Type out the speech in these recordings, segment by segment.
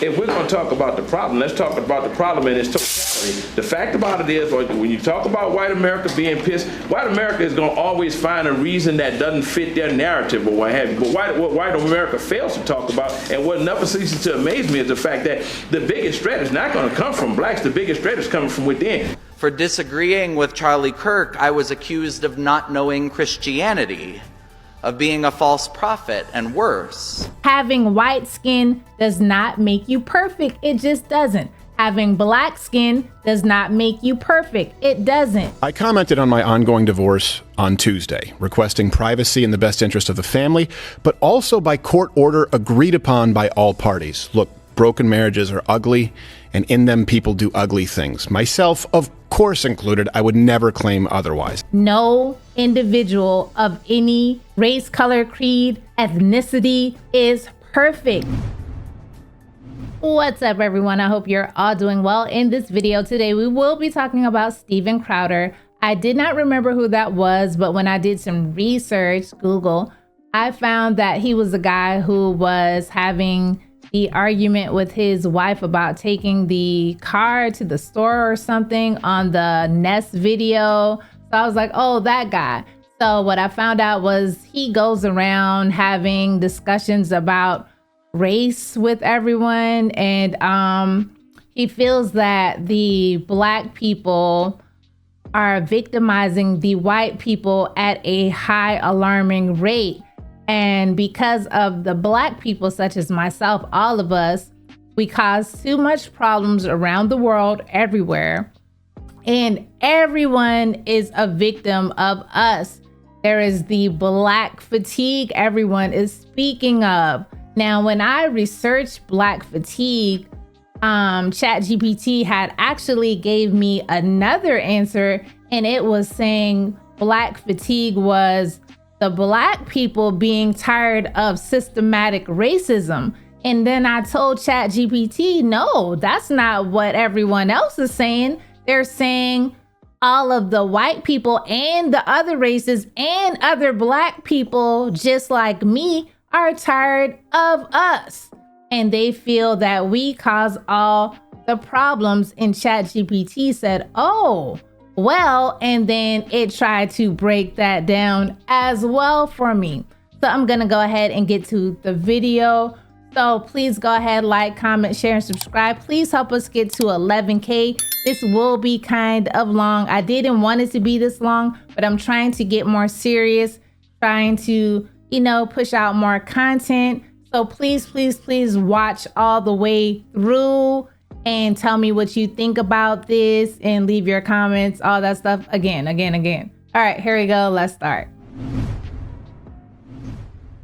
if we're going to talk about the problem, let's talk about the problem in its totality. The fact about it is, when you talk about white America being pissed, white America is going to always find a reason that doesn't fit their narrative or what have you. But what white America fails to talk about, and what never ceases to amaze me, is the fact that the biggest threat is not going to come from blacks. The biggest threat is coming from within. For disagreeing with Charlie Kirk, I was accused of not knowing Christianity, of being a false prophet, and worse. Having white skin does not make you perfect. It just doesn't. Having black skin does not make you perfect. It doesn't. I commented on my ongoing divorce on Tuesday, requesting privacy in the best interest of the family, but also by court order agreed upon by all parties. Look, broken marriages are ugly, and in them people do ugly things. Myself, of course included, I would never claim otherwise. No individual of any race, color, creed, ethnicity is perfect. What's up, everyone? I hope you're all doing well. In this video today, we will be talking about Steven Crowder. I did not remember who that was, but when I did some research, Google, I found that he was a guy who was having the argument with his wife about taking the car to the store or something on the Nest video. So I was like, oh, that guy. So what I found out was he goes around having discussions about race with everyone, and he feels that the black people are victimizing the white people at a high alarming rate. And because of the black people, such as myself, all of us, we cause too much problems around the world, everywhere. And everyone is a victim of us. There is the black fatigue everyone is speaking of. Now, when I researched black fatigue, ChatGPT had actually gave me another answer, and it was saying black fatigue was the black people being tired of systematic racism. And then I told ChatGPT, no, that's not what everyone else is saying. They're saying all of the white people and the other races and other black people, just like me, are tired of us. And they feel that we cause all the problems. And ChatGPT said, oh, well, and then it tried to break that down as well for me. So I'm gonna go ahead and get to the video. So please go ahead, like, comment, share, and subscribe. Please help us get to 11K. This will be kind of long. I didn't want it to be this long, but I'm trying to get more serious, trying to, push out more content. So please, please, please watch all the way through and tell me what you think about this and leave your comments, all that stuff again. All right, here we go. Let's start.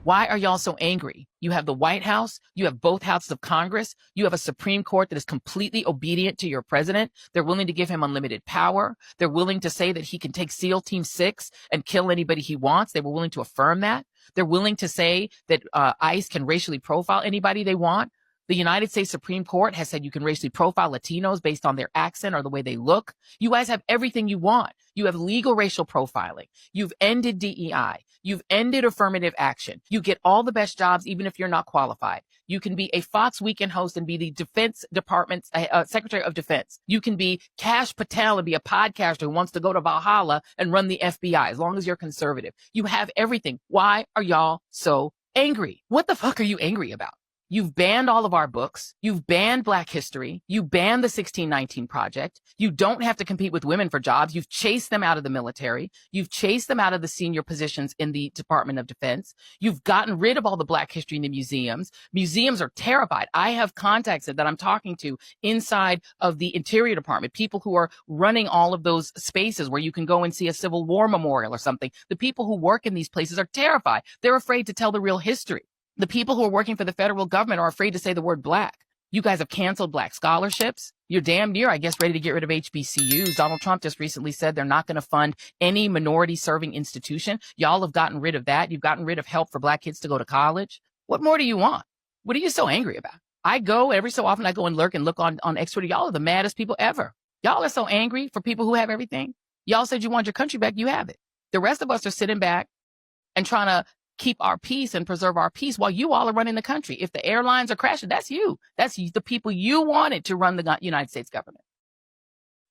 Why are y'all so angry? You have the White House, you have both houses of Congress, you have a Supreme Court that is completely obedient to your president. They're willing to give him unlimited power. They're willing to say that he can take SEAL Team 6 and kill anybody he wants. They were willing to affirm that. They're willing to say that ICE can racially profile anybody they want. The United States Supreme Court has said you can racially profile Latinos based on their accent or the way they look. You guys have everything you want. You have legal racial profiling. You've ended DEI. You've ended affirmative action. You get all the best jobs, even if you're not qualified. You can be a Fox Weekend host and be the Defense Department's Secretary of Defense. You can be Kash Patel and be a podcaster who wants to go to Valhalla and run the FBI, as long as you're conservative. You have everything. Why are y'all so angry? What the fuck are you angry about? You've banned all of our books. You've banned Black history. You banned the 1619 Project. You don't have to compete with women for jobs. You've chased them out of the military. You've chased them out of the senior positions in the Department of Defense. You've gotten rid of all the Black history in the museums. Museums are terrified. I have contacts that I'm talking to inside of the Interior Department, people who are running all of those spaces where you can go and see a Civil War memorial or something. The people who work in these places are terrified. They're afraid to tell the real history. The people who are working for the federal government are afraid to say the word Black. You guys have canceled Black scholarships. You're damn near, I guess, ready to get rid of HBCUs. Donald Trump just recently said they're not going to fund any minority serving institution. Y'all have gotten rid of that. You've gotten rid of help for Black kids to go to college. What more do you want? What are you so angry about? I go every so often, I go and look on X Twitter. Y'all are the maddest people ever. Y'all are so angry for people who have everything. Y'all said you want your country back. You have it. The rest of us are sitting back and trying to keep our peace and preserve our peace while you all are running the country. If the airlines are crashing, that's you. That's the people you wanted to run the United States government.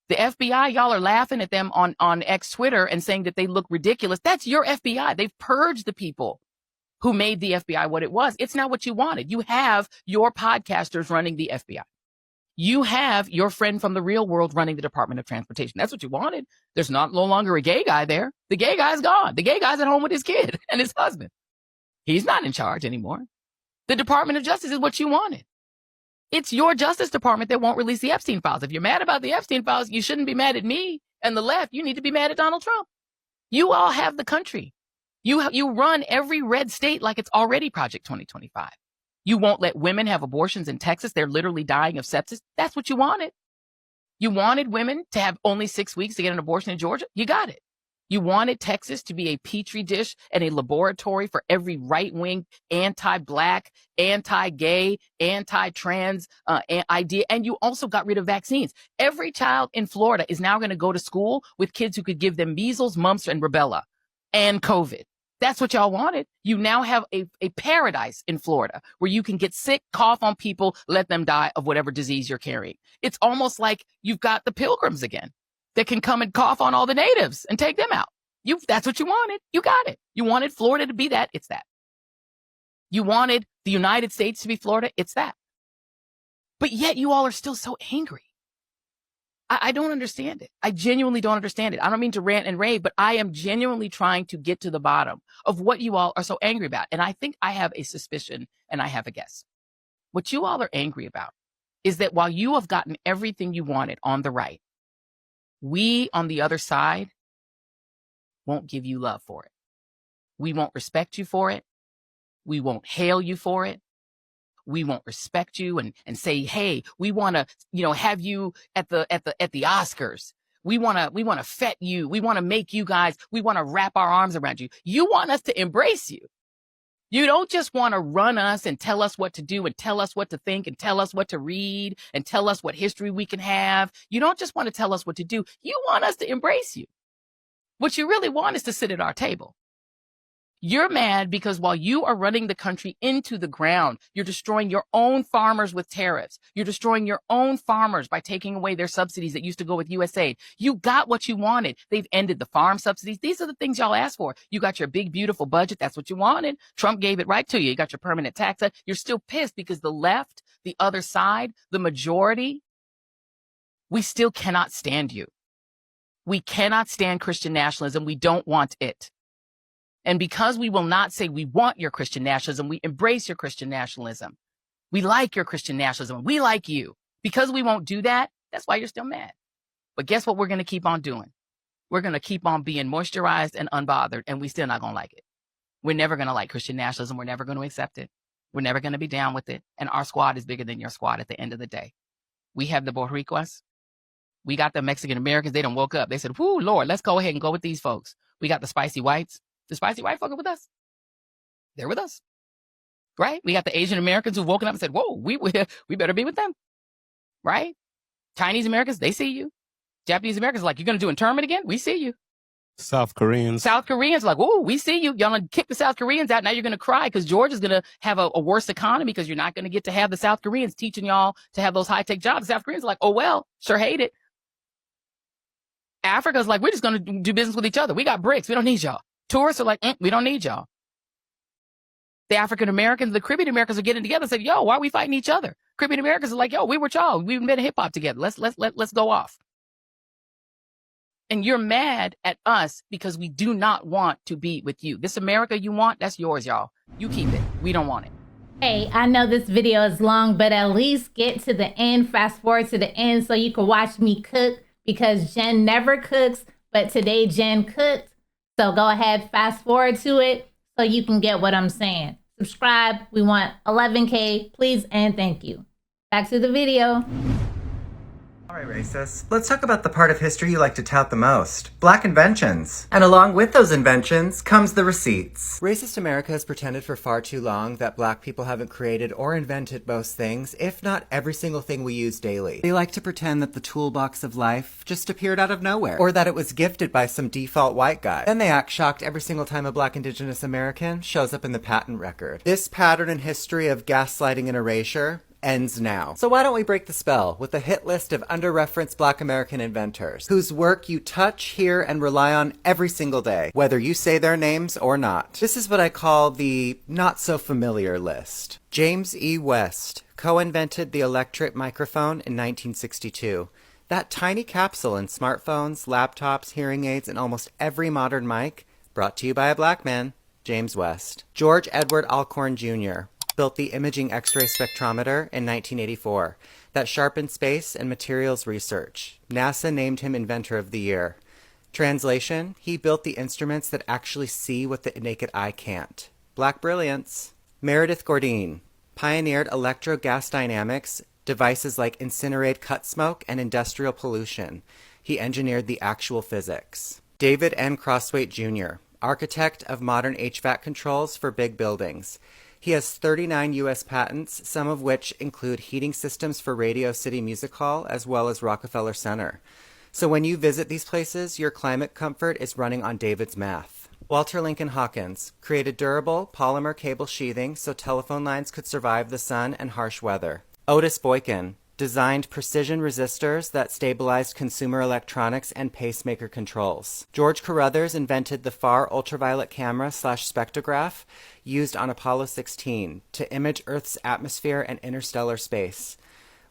The FBI, y'all are laughing at them on X Twitter and saying that they look ridiculous. That's your FBI. They've purged the people who made the FBI what it was. It's not what you wanted. You have your podcasters running the FBI. You have your friend from the real world running the Department of Transportation. That's what you wanted. There's no longer a gay guy there. The gay guy's gone. The gay guy's at home with his kid and his husband. He's not in charge anymore. The Department of Justice is what you wanted. It's your Justice Department that won't release the Epstein files. If you're mad about the Epstein files, you shouldn't be mad at me and the left. You need to be mad at Donald Trump. You all have the country. You run every red state like it's already Project 2025. You won't let women have abortions in Texas. They're literally dying of sepsis. That's what you wanted. You wanted women to have only 6 weeks to get an abortion in Georgia. You got it. You wanted Texas to be a petri dish and a laboratory for every right-wing, anti-black, anti-gay, anti-trans idea. And you also got rid of vaccines. Every child in Florida is now going to go to school with kids who could give them measles, mumps, and rubella and COVID. That's what y'all wanted. You now have a paradise in Florida where you can get sick, cough on people, let them die of whatever disease you're carrying. It's almost like you've got the pilgrims again that can come and cough on all the natives and take them out. That's what you wanted. You got it. You wanted Florida to be that. It's that. You wanted the United States to be Florida. It's that. But yet you all are still so angry. I don't understand it. I genuinely don't understand it. I don't mean to rant and rave, but I am genuinely trying to get to the bottom of what you all are so angry about. And I think I have a suspicion and I have a guess. What you all are angry about is that while you have gotten everything you wanted on the right, we on the other side won't give you love for it. We won't respect you for it. We won't hail you for it. We won't respect you and say, hey, we want to, have you at the Oscars. We want to fet you. We want to make you guys, we want to wrap our arms around you. You want us to embrace you. You don't just want to run us and tell us what to do and tell us what to think and tell us what to read and tell us what history we can have. You don't just want to tell us what to do. You want us to embrace you. What you really want is to sit at our table. You're mad because while you are running the country into the ground, you're destroying your own farmers with tariffs. You're destroying your own farmers by taking away their subsidies that used to go with USAID. You got what you wanted. They've ended the farm subsidies. These are the things y'all asked for. You got your big, beautiful budget. That's what you wanted. Trump gave it right to you. You got your permanent tax cut. You're still pissed because the left, the other side, the majority, we still cannot stand you. We cannot stand Christian nationalism. We don't want it. And because we will not say we want your Christian nationalism, we embrace your Christian nationalism. We like your Christian nationalism. We like you. Because we won't do that, that's why you're still mad. But guess what we're going to keep on doing? We're going to keep on being moisturized and unbothered, and we still not going to like it. We're never going to like Christian nationalism. We're never going to accept it. We're never going to be down with it. And our squad is bigger than your squad at the end of the day. We have the Boricuas. We got the Mexican Americans. They done woke up. They said, whoo, Lord, let's go ahead and go with these folks. We got the spicy whites. The spicy white folk are with us. They're with us, right? We got the Asian Americans who've woken up and said, whoa, we better be with them, right? Chinese Americans, they see you. Japanese Americans are like, you're going to do internment again? We see you. South Koreans are like, oh, we see you. Y'all going to kick the South Koreans out. Now you're going to cry because Georgia's going to have a worse economy because you're not going to get to have the South Koreans teaching y'all to have those high-tech jobs. The South Koreans are like, oh, well, sure hate it. Africa's like, we're just going to do business with each other. We got BRICS. We don't need y'all. Tourists are like, we don't need y'all. The African Americans, the Caribbean Americans are getting together and said, yo, why are we fighting each other? Caribbean Americans are like, yo, we were y'all. We've been hip hop together. Let's go off. And you're mad at us because we do not want to be with you. This America you want, that's yours, y'all. You keep it. We don't want it. Hey, I know this video is long, but at least get to the end, fast forward to the end so you can watch me cook, because Jen never cooks, but today Jen cooked. So go ahead, fast forward to it so you can get what I'm saying. Subscribe. We want 11K, please and thank you. Back to the video. All right, racists. Let's talk about the part of history you like to tout the most. Black inventions. And along with those inventions comes the receipts. Racist America has pretended for far too long that black people haven't created or invented most things, if not every single thing we use daily. They like to pretend that the toolbox of life just appeared out of nowhere, or that it was gifted by some default white guy. Then they act shocked every single time a black indigenous American shows up in the patent record. This pattern in history of gaslighting and erasure ends now. So why don't we break the spell with a hit list of under-referenced black American inventors, whose work you touch, hear, and rely on every single day, whether you say their names or not. This is what I call the not-so-familiar list. James E. West co-invented the electric microphone in 1962. That tiny capsule in smartphones, laptops, hearing aids, and almost every modern mic, brought to you by a black man, James West. George Edward Alcorn Jr. built the imaging X-ray spectrometer in 1984 that sharpened space and materials research. NASA named him Inventor of the Year. Translation, he built the instruments that actually see what the naked eye can't. Black brilliance. Meredith Gourdine pioneered electro-gas dynamics, devices like incinerated cut smoke and industrial pollution. He engineered the actual physics. David N. Crosswaite Jr., architect of modern HVAC controls for big buildings. He has 39 U.S. patents, some of which include heating systems for Radio City Music Hall as well as Rockefeller Center. So when you visit these places, your climate comfort is running on David's math. Walter Lincoln Hawkins created durable polymer cable sheathing so telephone lines could survive the sun and harsh weather. Otis Boykin designed precision resistors that stabilized consumer electronics and pacemaker controls. George Carruthers invented the far ultraviolet camera/spectrograph used on Apollo 16 to image Earth's atmosphere and interstellar space.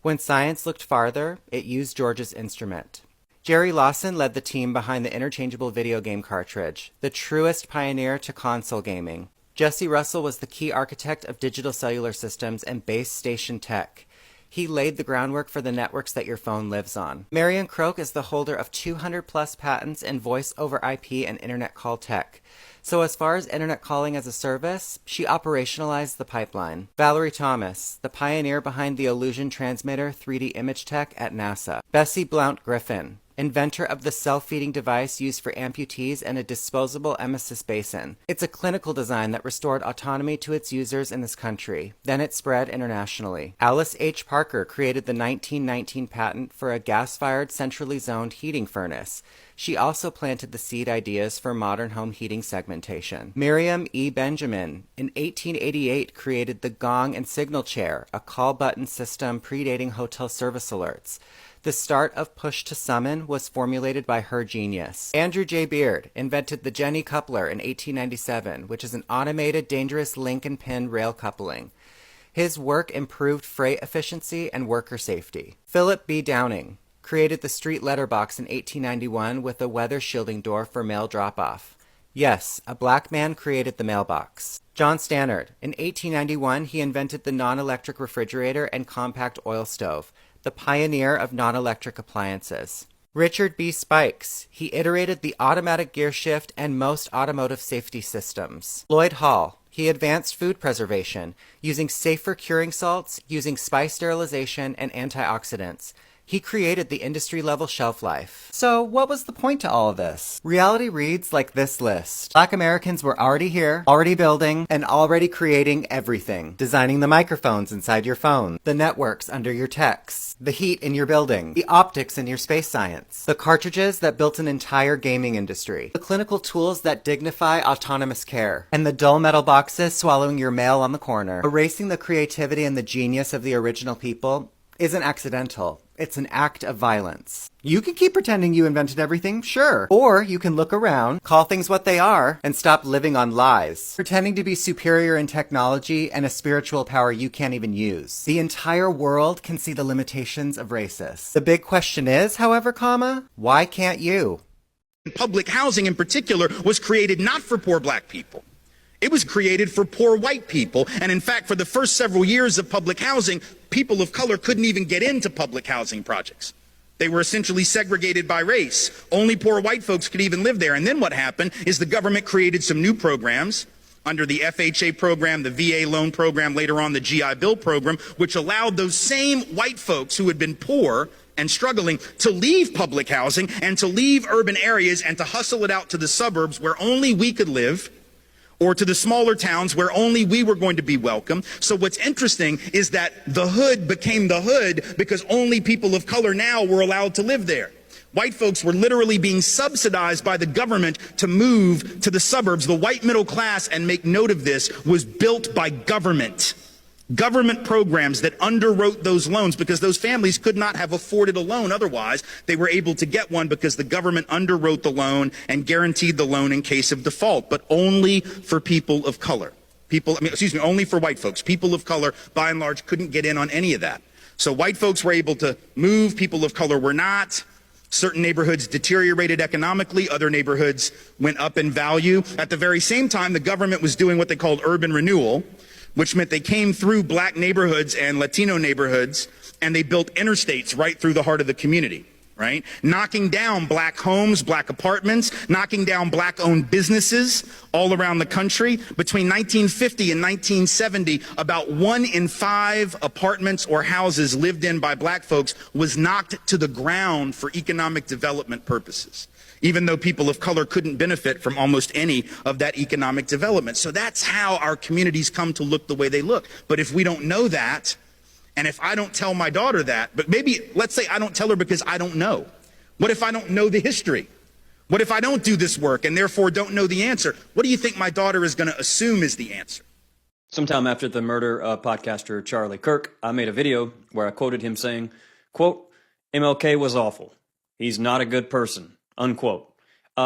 When science looked farther, it used George's instrument. Jerry Lawson led the team behind the interchangeable video game cartridge, the truest pioneer to console gaming. Jesse Russell was the key architect of digital cellular systems and base station tech. He laid the groundwork for the networks that your phone lives on. Marian Croak is the holder of 200-plus patents in voice over IP and internet call tech. So as far as internet calling as a service, she operationalized the pipeline. Valerie Thomas, the pioneer behind the Illusion Transmitter 3D image tech at NASA. Bessie Blount Griffin, inventor of the self-feeding device used for amputees and a disposable emesis basin. It's a clinical design that restored autonomy to its users in this country. Then it spread internationally. Alice H. Parker created the 1919 patent for a gas-fired centrally zoned heating furnace. She also planted the seed ideas for modern home heating segmentation. Miriam E. Benjamin, in 1888, created the gong and signal chair, a call button system predating hotel service alerts. The start of push to summon was formulated by her genius. Andrew J. Beard invented the Jenny coupler in 1897, which is an automated, dangerous link and pin rail coupling. His work improved freight efficiency and worker safety. Philip B. Downing created the street letterbox in 1891 with a weather shielding door for mail drop-off. Yes, a black man created the mailbox. John Stannard. In 1891, he invented the non-electric refrigerator and compact oil stove, the pioneer of non-electric appliances. Richard B. Spikes. He iterated the automatic gear shift and most automotive safety systems. Lloyd Hall. He advanced food preservation, using safer curing salts, using spice sterilization, and antioxidants. He created the industry-level shelf life. So what was the point to all of this? Reality reads like this list. Black Americans were already here, already building, and already creating everything. Designing the microphones inside your phone, the networks under your texts, the heat in your building, the optics in your space science, the cartridges that built an entire gaming industry, the clinical tools that dignify autonomous care, and the dull metal boxes swallowing your mail on the corner. Erasing the creativity and the genius of the original people isn't accidental. It's an act of violence. You can keep pretending you invented everything, sure. Or you can look around, call things what they are, and stop living on lies. Pretending to be superior in technology and a spiritual power you can't even use. The entire world can see the limitations of racists. The big question is, however, why can't you? Public housing in particular was created not for poor black people. It was created for poor white people, and in fact, for the first several years of public housing, people of color couldn't even get into public housing projects. They were essentially segregated by race. Only poor white folks could even live there. And then what happened is the government created some new programs under the FHA program, the VA loan program, later on the GI Bill program, which allowed those same white folks who had been poor and struggling to leave public housing and to leave urban areas and to hustle it out to the suburbs where only we could live, or to the smaller towns where only we were going to be welcome. So what's interesting is that the hood became the hood because only people of color now were allowed to live there. White folks were literally being subsidized by the government to move to the suburbs. The white middle class, and make note of this, was built by government. Government programs that underwrote those loans because those families could not have afforded a loan otherwise. They were able to get one because the government underwrote the loan and guaranteed the loan in case of default, but only for people of color. Only for white folks. People of color, by and large, couldn't get in on any of that. So white folks were able to move, people of color were not. Certain neighborhoods deteriorated economically, other neighborhoods went up in value. At the very same time, the government was doing what they called urban renewal, which meant they came through black neighborhoods and Latino neighborhoods, and they built interstates right through the heart of the community, right? Knocking down black homes, black apartments, knocking down black-owned businesses all around the country. Between 1950 and 1970, about 1 in 5 apartments or houses lived in by black folks was knocked to the ground for economic development purposes, even though people of color couldn't benefit from almost any of that economic development. So that's how our communities come to look the way they look. But if we don't know that, and if I don't tell my daughter that, but maybe, let's say I don't tell her because I don't know. What if I don't know the history? What if I don't do this work and therefore don't know the answer? What do you think my daughter is going to assume is the answer? Sometime after the murder of podcaster Charlie Kirk, I made a video where I quoted him saying, quote, "MLK was awful. He's not a good person," unquote.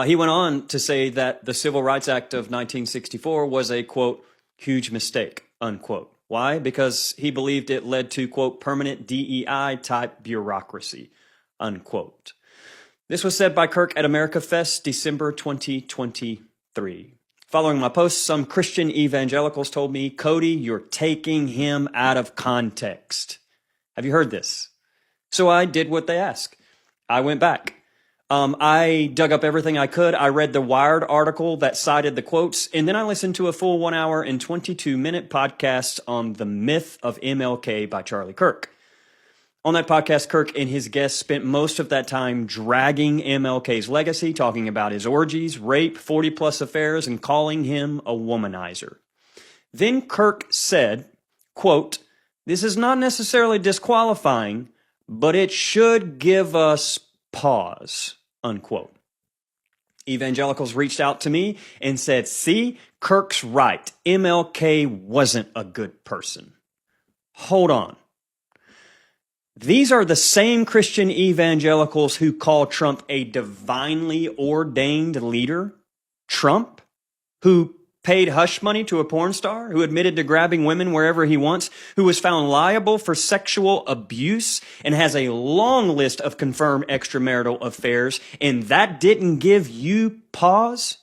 He went on to say that the Civil Rights Act of 1964 was a, quote, "huge mistake," unquote. Why? Because he believed it led to, quote, "permanent DEI type bureaucracy," unquote. This was said by Kirk at America Fest, December 2023. Following my post, some Christian evangelicals told me, "Cody, you're taking him out of context." Have you heard this? So I did what they asked. I went back. I dug up everything I could. I read the Wired article that cited the quotes, and then I listened to a full 1 hour and 22-minute podcast on The Myth of MLK by Charlie Kirk. On that podcast, Kirk and his guests spent most of that time dragging MLK's legacy, talking about his orgies, rape, 40-plus affairs, and calling him a womanizer. Then Kirk said, quote, "This is not necessarily disqualifying, but it should give us pause," unquote. Evangelicals reached out to me and said, "See, Kirk's right. MLK wasn't a good person." Hold on. These are the same Christian evangelicals who call Trump a divinely ordained leader? Trump, who paid hush money to a porn star, who admitted to grabbing women wherever he wants, who was found liable for sexual abuse and has a long list of confirmed extramarital affairs, and that didn't give you pause?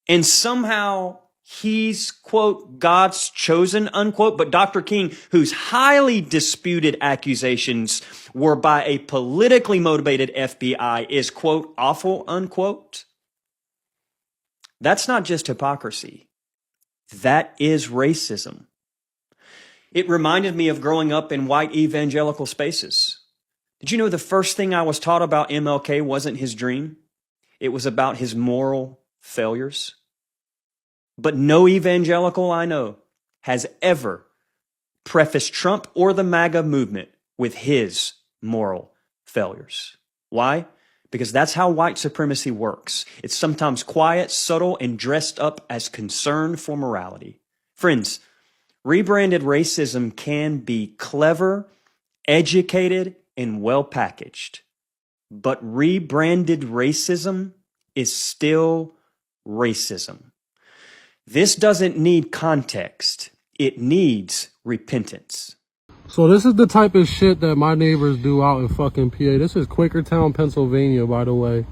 And somehow he's, quote, God's chosen, unquote, but Dr. King, whose highly disputed accusations were by a politically motivated FBI, is, quote, awful, unquote? That's not just hypocrisy. That is racism. It reminded me of growing up in white evangelical spaces. Did you know the first thing I was taught about MLK wasn't his dream? It was about his moral failures. But no evangelical I know has ever prefaced Trump or the MAGA movement with his moral failures. Why? Because that's how white supremacy works. It's sometimes quiet, subtle, and dressed up as concern for morality. Friends, rebranded racism can be clever, educated, and well packaged. But rebranded racism is still racism. This doesn't need context. It needs repentance. So this is the type of shit that my neighbors do out in fucking PA. This is Quakertown, Pennsylvania, by the way.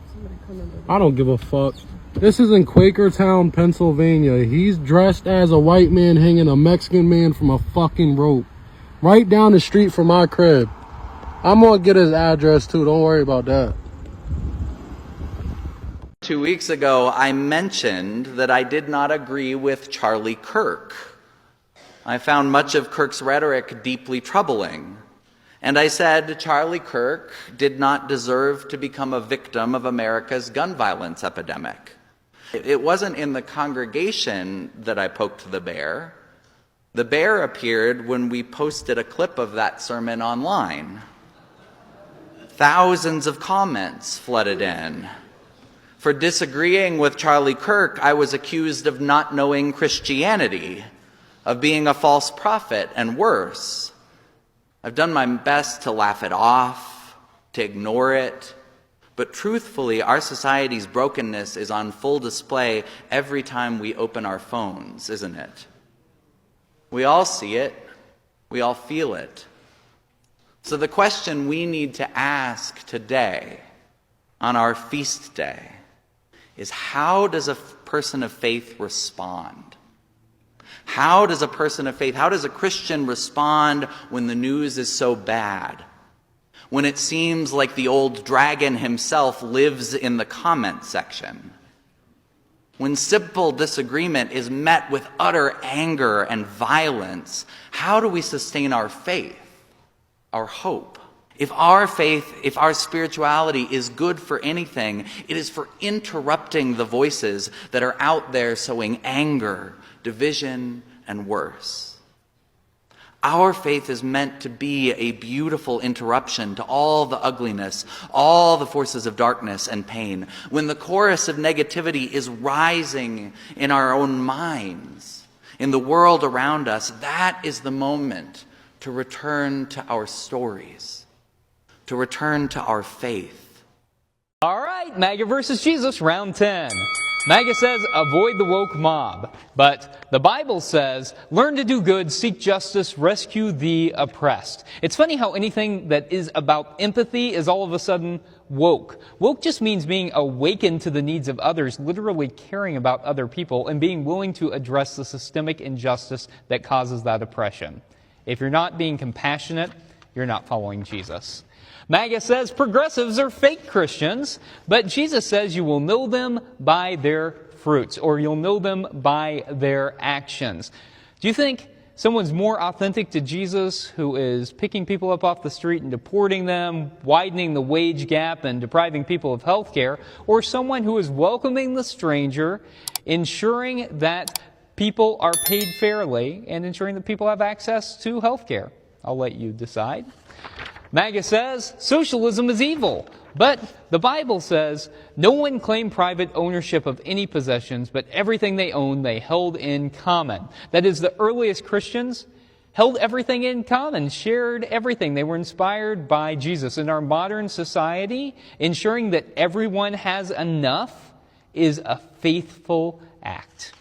I don't give a fuck. This is in Quakertown, Pennsylvania. He's dressed as a white man hanging a Mexican man from a fucking rope. Right down the street from my crib. I'm gonna get his address too. Don't worry about that. 2 weeks ago, I mentioned that I did not agree with Charlie Kirk. I found much of Kirk's rhetoric deeply troubling. And I said Charlie Kirk did not deserve to become a victim of America's gun violence epidemic. It wasn't in the congregation that I poked the bear. The bear appeared when we posted a clip of that sermon online. Thousands of comments flooded in. For disagreeing with Charlie Kirk, I was accused of not knowing Christianity, of being a false prophet, and worse. I've done my best to laugh it off, to ignore it, but truthfully, our society's brokenness is on full display every time we open our phones, isn't it? We all see it. We all feel it. So the question we need to ask today, on our feast day, is how does a person of faith respond? How does a person of faith, how does a Christian respond when the news is so bad? When it seems like the old dragon himself lives in the comment section? When simple disagreement is met with utter anger and violence, how do we sustain our faith, our hope? If our faith, if our spirituality is good for anything, it is for interrupting the voices that are out there sowing anger, division, and worse. Our faith is meant to be a beautiful interruption to all the ugliness, all the forces of darkness and pain. When the chorus of negativity is rising in our own minds, in the world around us, that is the moment to return to our stories, to return to our faith. All right, MAGA versus Jesus, round 10. MAGA says, avoid the woke mob. But the Bible says, learn to do good, seek justice, rescue the oppressed. It's funny how anything that is about empathy is all of a sudden woke. Woke just means being awakened to the needs of others, literally caring about other people, and being willing to address the systemic injustice that causes that oppression. If you're not being compassionate, you're not following Jesus. MAGA says progressives are fake Christians, but Jesus says you will know them by their fruits, or you'll know them by their actions. Do you think someone's more authentic to Jesus who is picking people up off the street and deporting them, widening the wage gap and depriving people of health care, or someone who is welcoming the stranger, ensuring that people are paid fairly, and ensuring that people have access to health care? I'll let you decide. MAGA says socialism is evil, but the Bible says no one claimed private ownership of any possessions, but everything they owned they held in common. That is, the earliest Christians held everything in common, shared everything. They were inspired by Jesus. In our modern society, ensuring that everyone has enough is a faithful act.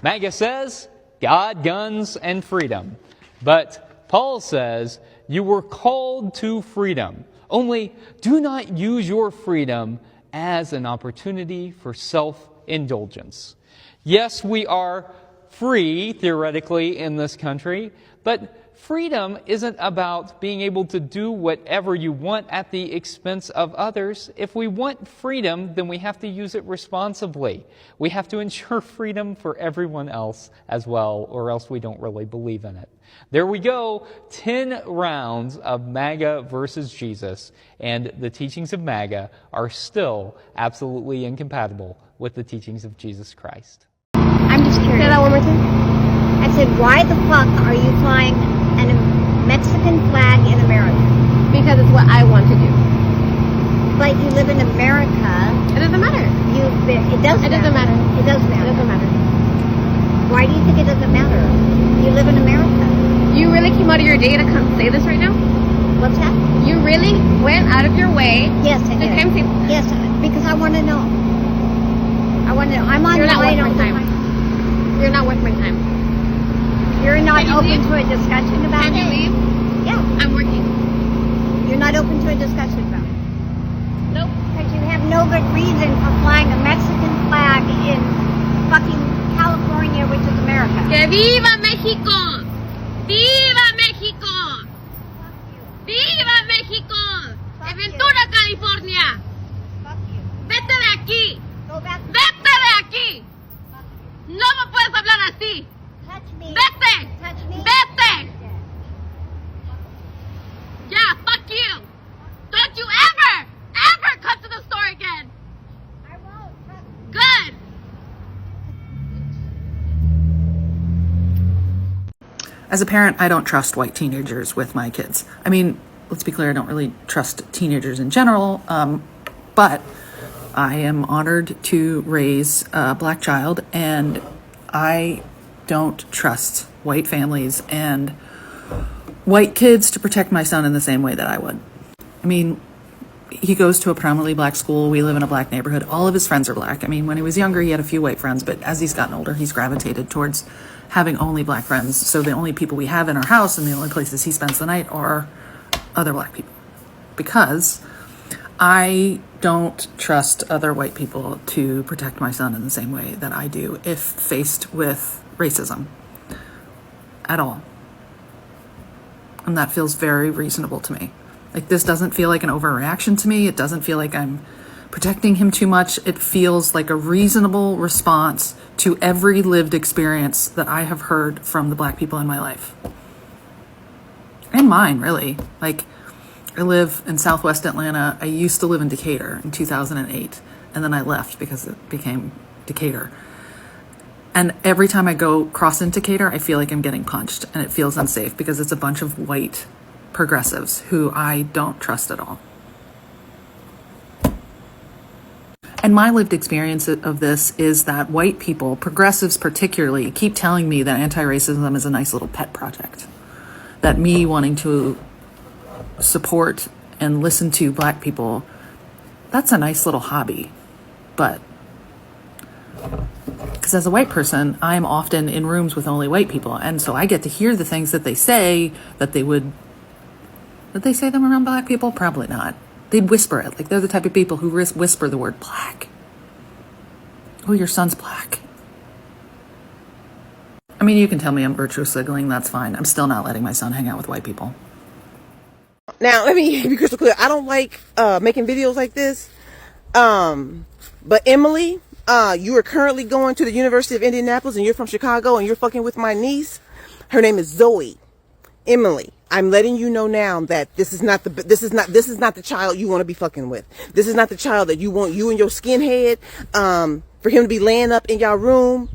MAGA says God, guns, and freedom, but Paul says you were called to freedom. Only do not use your freedom as an opportunity for self-indulgence. Yes, we are free, theoretically, in this country, but freedom isn't about being able to do whatever you want at the expense of others. If we want freedom, then we have to use it responsibly. We have to ensure freedom for everyone else as well, or else we don't really believe in it. There we go, 10 rounds of MAGA versus Jesus, and the teachings of MAGA are still absolutely incompatible with the teachings of Jesus Christ. I'm just curious. Say that one more time. I said, why the fuck are you flying a Mexican flag in America? Because it's what I want to do. But you live in America. It doesn't matter. It doesn't matter. It does matter. It doesn't matter. Why do you think it doesn't matter? You live in America. You really came out of your day to come say this right now? What's that? You really went out of your way yes, I to did. come say... Yes, because I want to know. I want to know. I'm on You're not worth my time. You're not worth my time. You're not open to a discussion about it? Can you leave? Yeah. I'm working. You're not open to a discussion about it? Nope. Because you have no good reason for flying a Mexican flag in fucking California, which is America. ¡Que viva México! ¡Viva México! ¡Viva México! ¡De Ventura, California! Fuck you. ¡Vete de aquí! Go back. Vete de aquí. No me puedes hablar así. Touch me. Vete. Touch me. Vete. Yeah, fuck you. Don't you ever come to the store again. I won't. Good. As a parent, I don't trust white teenagers with my kids. I mean, let's be clear, I don't really trust teenagers in general, but I am honored to raise a black child, and I don't trust white families and white kids to protect my son in the same way that I would. I mean, he goes to a predominantly black school. We live in a black neighborhood. All of his friends are black. I mean, when he was younger, he had a few white friends, but as he's gotten older, he's gravitated towards having only black friends. So the only people we have in our house and the only places he spends the night are other black people. Because I don't trust other white people to protect my son in the same way that I do if faced with racism at all. And that feels very reasonable to me. Like, this doesn't feel like an overreaction to me. It doesn't feel like I'm protecting him too much. It feels like a reasonable response to every lived experience that I have heard from the black people in my life. And mine, really. Like, I live in Southwest Atlanta. I used to live in Decatur in 2008, and then I left because it became Decatur. And every time I go cross into Decatur, I feel like I'm getting punched, and it feels unsafe because it's a bunch of white progressives who I don't trust at all. And my lived experience of this is that white people, progressives particularly, keep telling me that anti-racism is a nice little pet project. That me wanting to support and listen to black people, that's a nice little hobby. But, because as a white person, I'm often in rooms with only white people, and so I get to hear the things that they say that they would they say them around black people? Probably not. They'd whisper it. Like, they're the type of people who whisper the word black. Oh, your son's black. I mean, you can tell me I'm virtue signaling, that's fine. I'm still not letting my son hang out with white people. Now, let me be crystal clear. I don't like making videos like this. But Emily, you are currently going to the University of Indianapolis, and you're from Chicago, and you're fucking with my niece. Her name is Zoe. Emily, I'm letting you know now that this is not the child you want to be fucking with. This is not the child that you want you and your skinhead for him to be laying up in your room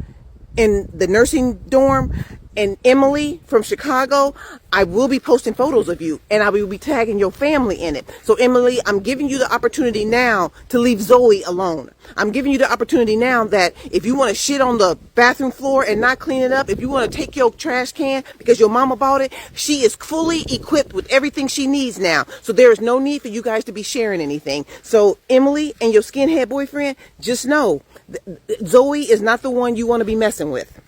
in the nursing dorm. And Emily from Chicago, I will be posting photos of you, and I will be tagging your family in it. So Emily, I'm giving you the opportunity now to leave Zoe alone. I'm giving you the opportunity now that if you want to shit on the bathroom floor and not clean it up, if you want to take your trash can because your mama bought it, she is fully equipped with everything she needs now. So there is no need for you guys to be sharing anything. So Emily and your skinhead boyfriend, just know Zoe is not the one you want to be messing with.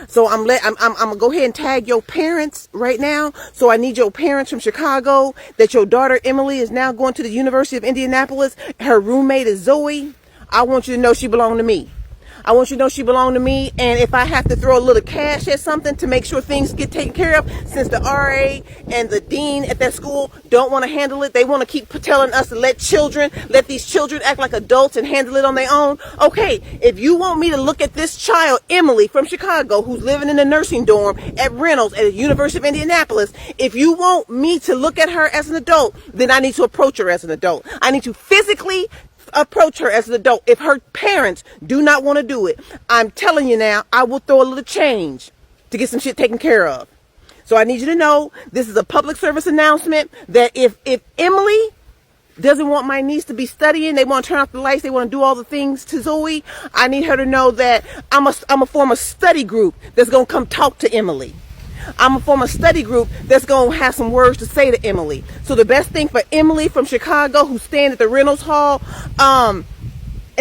So I'm gonna go ahead and tag your parents right now. So I need your parents from Chicago that your daughter Emily is now going to the University of Indianapolis. Her roommate is Zoe. I want you to know she belonged to me. I want you to know she belonged to me, and if I have to throw a little cash at something to make sure things get taken care of, since the RA and the dean at that school don't want to handle it, they want to keep telling us to let these children act like adults and handle it on their own. Okay, if you want me to look at this child, Emily from Chicago, who's living in the nursing dorm at Reynolds at the University of Indianapolis, if you want me to look at her as an adult, then I need to approach her as an adult. I need to physically approach her as an adult. If her parents do not want to do it, I'm telling you now, I will throw a little change to get some shit taken care of. So I need you to know this is a public service announcement that if Emily doesn't want my niece to be studying, they want to turn off the lights, they want to do all the things to Zoe, I need her to know that I'm gonna form a study group that's gonna come talk to Emily. I'm gonna form a study group that's gonna have some words to say to Emily. So the best thing for Emily from Chicago, who's staying at the Reynolds Hall at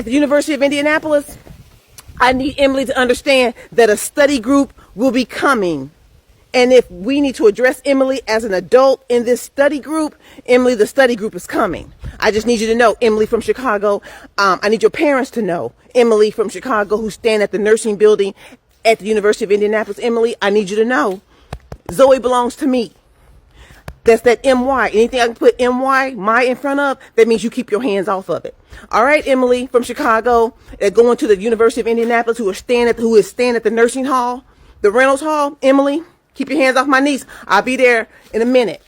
the University of Indianapolis, I need Emily to understand that a study group will be coming. And if we need to address Emily as an adult in this study group, Emily, the study group is coming. I just need you to know, Emily from Chicago, I need your parents to know, Emily from Chicago, who's staying at the nursing building at the University of Indianapolis, Emily, I need you to know, Zoe belongs to me. That's that MY. Anything I can put my in front of, that means you keep your hands off of it. All right, Emily from Chicago, going to the University of Indianapolis, who is staying at the nursing hall, the Reynolds Hall. Emily, keep your hands off my niece. I'll be there in a minute.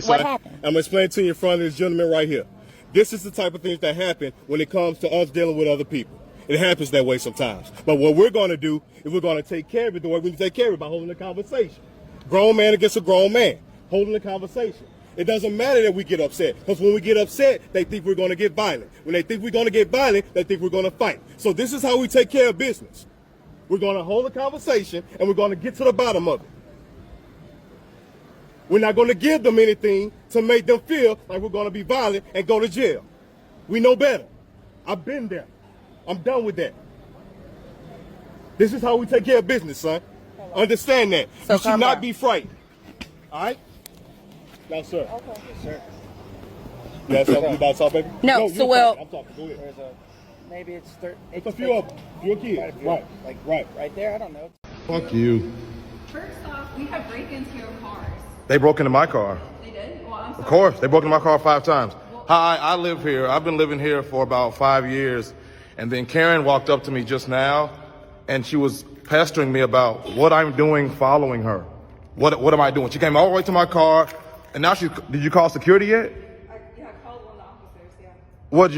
What happened? I'm going to explain to you in front of this gentleman right here. This is the type of things that happen when it comes to us dealing with other people. It happens that way sometimes. But what we're going to do is we're going to take care of it the way we take care of it, by holding a conversation. Grown man against a grown man, holding a conversation. It doesn't matter that we get upset, because when we get upset, they think we're going to get violent. When they think we're going to get violent, they think we're going to fight. So this is how we take care of business. We're going to hold a conversation, and we're going to get to the bottom of it. We're not going to give them anything to make them feel like we're going to be violent and go to jail. We know better. I've been there. I'm done with that. This is how we take care of business, son. Understand that. So you should not be frightened. All right? Now, sir. Okay. Sir. You have something you about to talk, baby? No, so well. I'm talking. Go ahead. Maybe it's a few of them. You're a kid. Right. Like right there. I don't know. Fuck you. First off, we have break-ins to your cars. They broke into my car. They did? Well, I'm sorry. Of course. They broke into my car 5 times. Hi, I live here. I've been living here for about 5 years. And then Karen walked up to me just now, and she was pestering me about what I'm doing following her. What am I doing? She came all the way to my car, and now did you call security yet? Yeah, I called one of the officers, yeah. What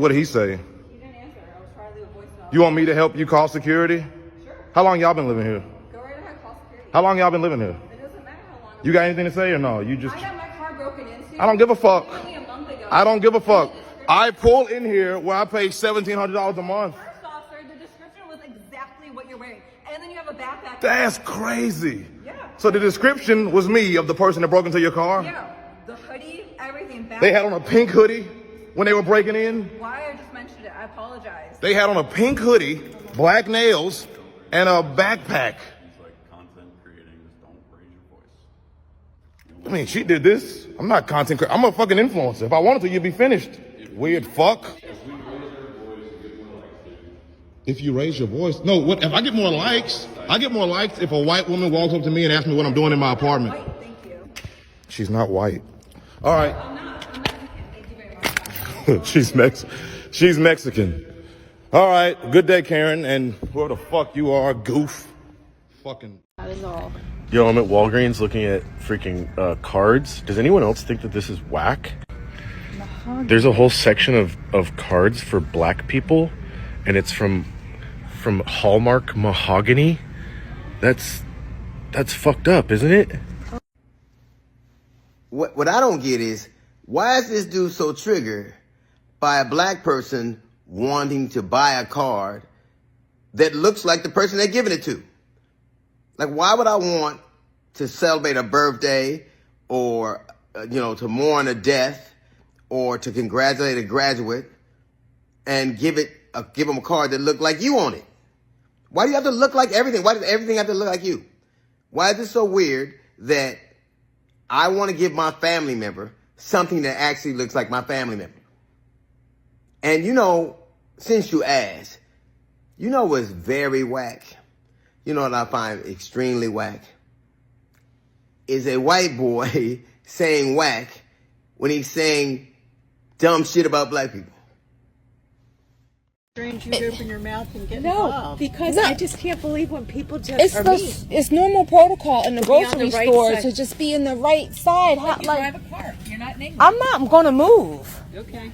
did he say? He didn't answer. I was trying to leave a voicemail. You want me to help you call security? Sure. How long y'all been living here? Go right ahead, call security. How long y'all been living here? It doesn't matter how long. You got anything to say or no? You just. I got my car broken into. I don't give a fuck. Only a month ago. I don't give a fuck. I pull in here where I pay $1,700 a month. First off, sir, the description was exactly what you're wearing. And then you have a backpack. That's crazy. Yeah. So the description was me of the person that broke into your car? Yeah. The hoodie, everything. They had on a pink hoodie when they were breaking in? Why? I just mentioned it. I apologize. They had on a pink hoodie, black nails, and a backpack. I mean, she did this. I'm not content creator. I'm a fucking influencer. If I wanted to, you'd be finished. Weird fuck. If you raise your voice. No, what if I get more likes? I get more likes if a white woman walks up to me and asks me what I'm doing in my apartment. White, thank you. She's not white. All right. I'm not. I'm Mexican. Thank you very much. She's Mexican. All right. Good day, Karen. And whoever the fuck you are, goof. Fucking. That is all. Yo, I'm at Walgreens looking at freaking cards. Does anyone else think that this is whack? There's a whole section of cards for black people, and it's from Hallmark mahogany. That's fucked up, isn't it? What I don't get is, why is this dude so triggered by a black person wanting to buy a card that looks like the person they're giving it to? Like, why would I want to celebrate a birthday or, to mourn a death or to congratulate a graduate and give them a card that looked like you on it? Why do you have to look like everything? Why does everything have to look like you? Why is it so weird that I want to give my family member something that actually looks like my family member? And since you asked, what's very whack? You know what I find extremely whack? Is a white boy saying whack when he's saying dumb shit about black people. Strange you'd open your mouth and get involved. Because No. I just can't believe when people just are mean. It's normal protocol in the Be on the grocery right store side. to just be in the right side. But you drive a car. You're not naked. I'm not going to move. Okay.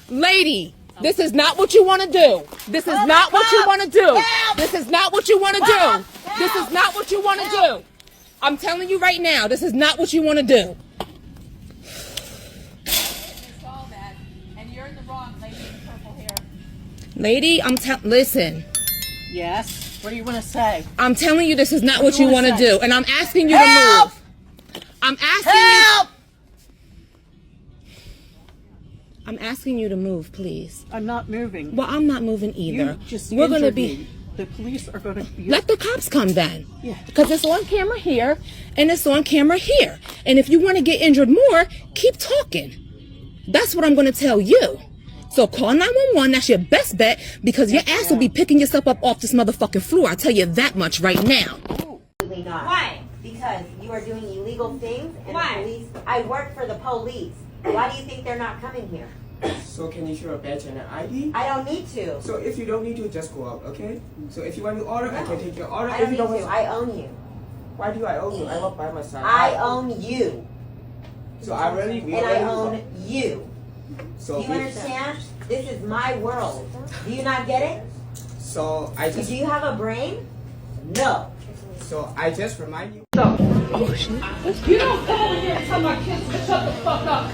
Lady, this is not what you want to do. This is not what you want to do. This is not what you want to do. This is not what you want to do. I'm telling you right now, this is not what you want to do. Saw that, and you're in the wrong, lady in purple hair. Lady, listen. Yes? What do you want to say? I'm telling you this is not what you want to say? do. And I'm asking you to move. I'm asking you to move, please. I'm not moving. Well, I'm not moving either. You just We're going to injured be... me. The police are going to be... Let the cops come then. Yeah. Because it's on camera here, and it's on camera here. And if you want to get injured more, keep talking. That's what I'm going to tell you. So call 911, that's your best bet, because your ass will be picking yourself up off this motherfucking floor. I'll tell you that much right now. Absolutely not. Why? Because Because you are doing illegal things, and Why? the police. I work for the police. Why do you think they're not coming here? So can you show a badge and an ID? I don't need to. So if you don't need to, just go out, okay? So if you want to order, I can take your order. I If don't you need to. I own you. Why do I own you? I work by myself. I own you. So I really, And I own you. So Do you understand? This is my world. Do you not get it? So I just. Do you have a brain? No. So I just remind you. Oh shit. You don't come over here and tell my kids to shut the fuck up.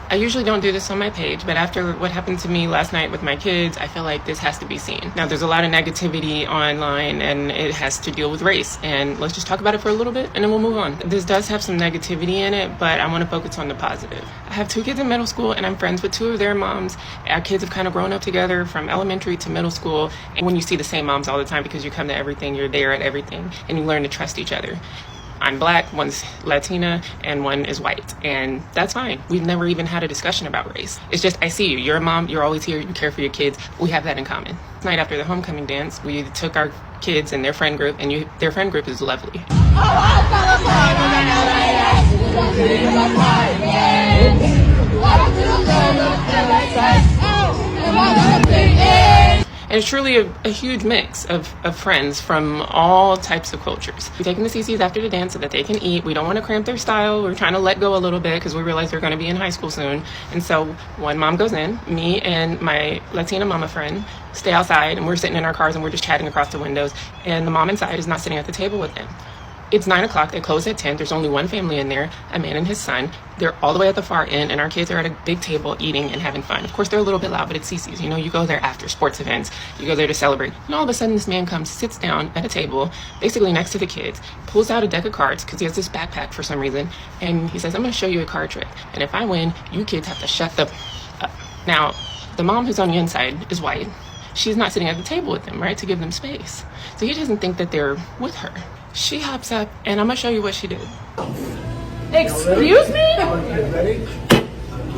I usually don't do this on my page, but after what happened to me last night with my kids, I feel like this has to be seen. Now, there's a lot of negativity online, and it has to deal with race. And let's just talk about it for a little bit, and then we'll move on. This does have some negativity in it, but I want to focus on the positive. I have 2 kids in middle school, and I'm friends with 2 of their moms. Our kids have kind of grown up together from elementary to middle school. And when you see the same moms all the time, because you come to everything, you're there at everything, and you learn to trust each other. I'm black, one's Latina, and one is white. And that's fine. We've never even had a discussion about race. It's just, I see you. You're a mom. You're always here. You care for your kids. We have that in common. Night after the homecoming dance, we took our kids and their friend group, and their friend group is lovely. And it's truly a huge mix of friends from all types of cultures. We're taking the CCs after the dance so that they can eat. We don't want to cramp their style. We're trying to let go a little bit because we realize they're going to be in high school soon. And so one mom goes in, me and my Latina mama friend stay outside, and we're sitting in our cars and we're just chatting across the windows. And the mom inside is not sitting at the table with them. It's 9 o'clock. They close at 10. There's only one family in there, a man and his son. They're all the way at the far end, and our kids are at a big table eating and having fun. Of course, they're a little bit loud, but it's CC's. You know, you go there after sports events. You go there to celebrate. And all of a sudden, this man comes, sits down at a table, basically next to the kids, pulls out a deck of cards because he has this backpack for some reason, and he says, I'm going to show you a card trick. And if I win, you kids have to shut the up. Now, the mom who's on the inside is white. She's not sitting at the table with them, right, to give them space. So he doesn't think that they're with her. She hops up, and I'm going to show you what she did. Excuse me?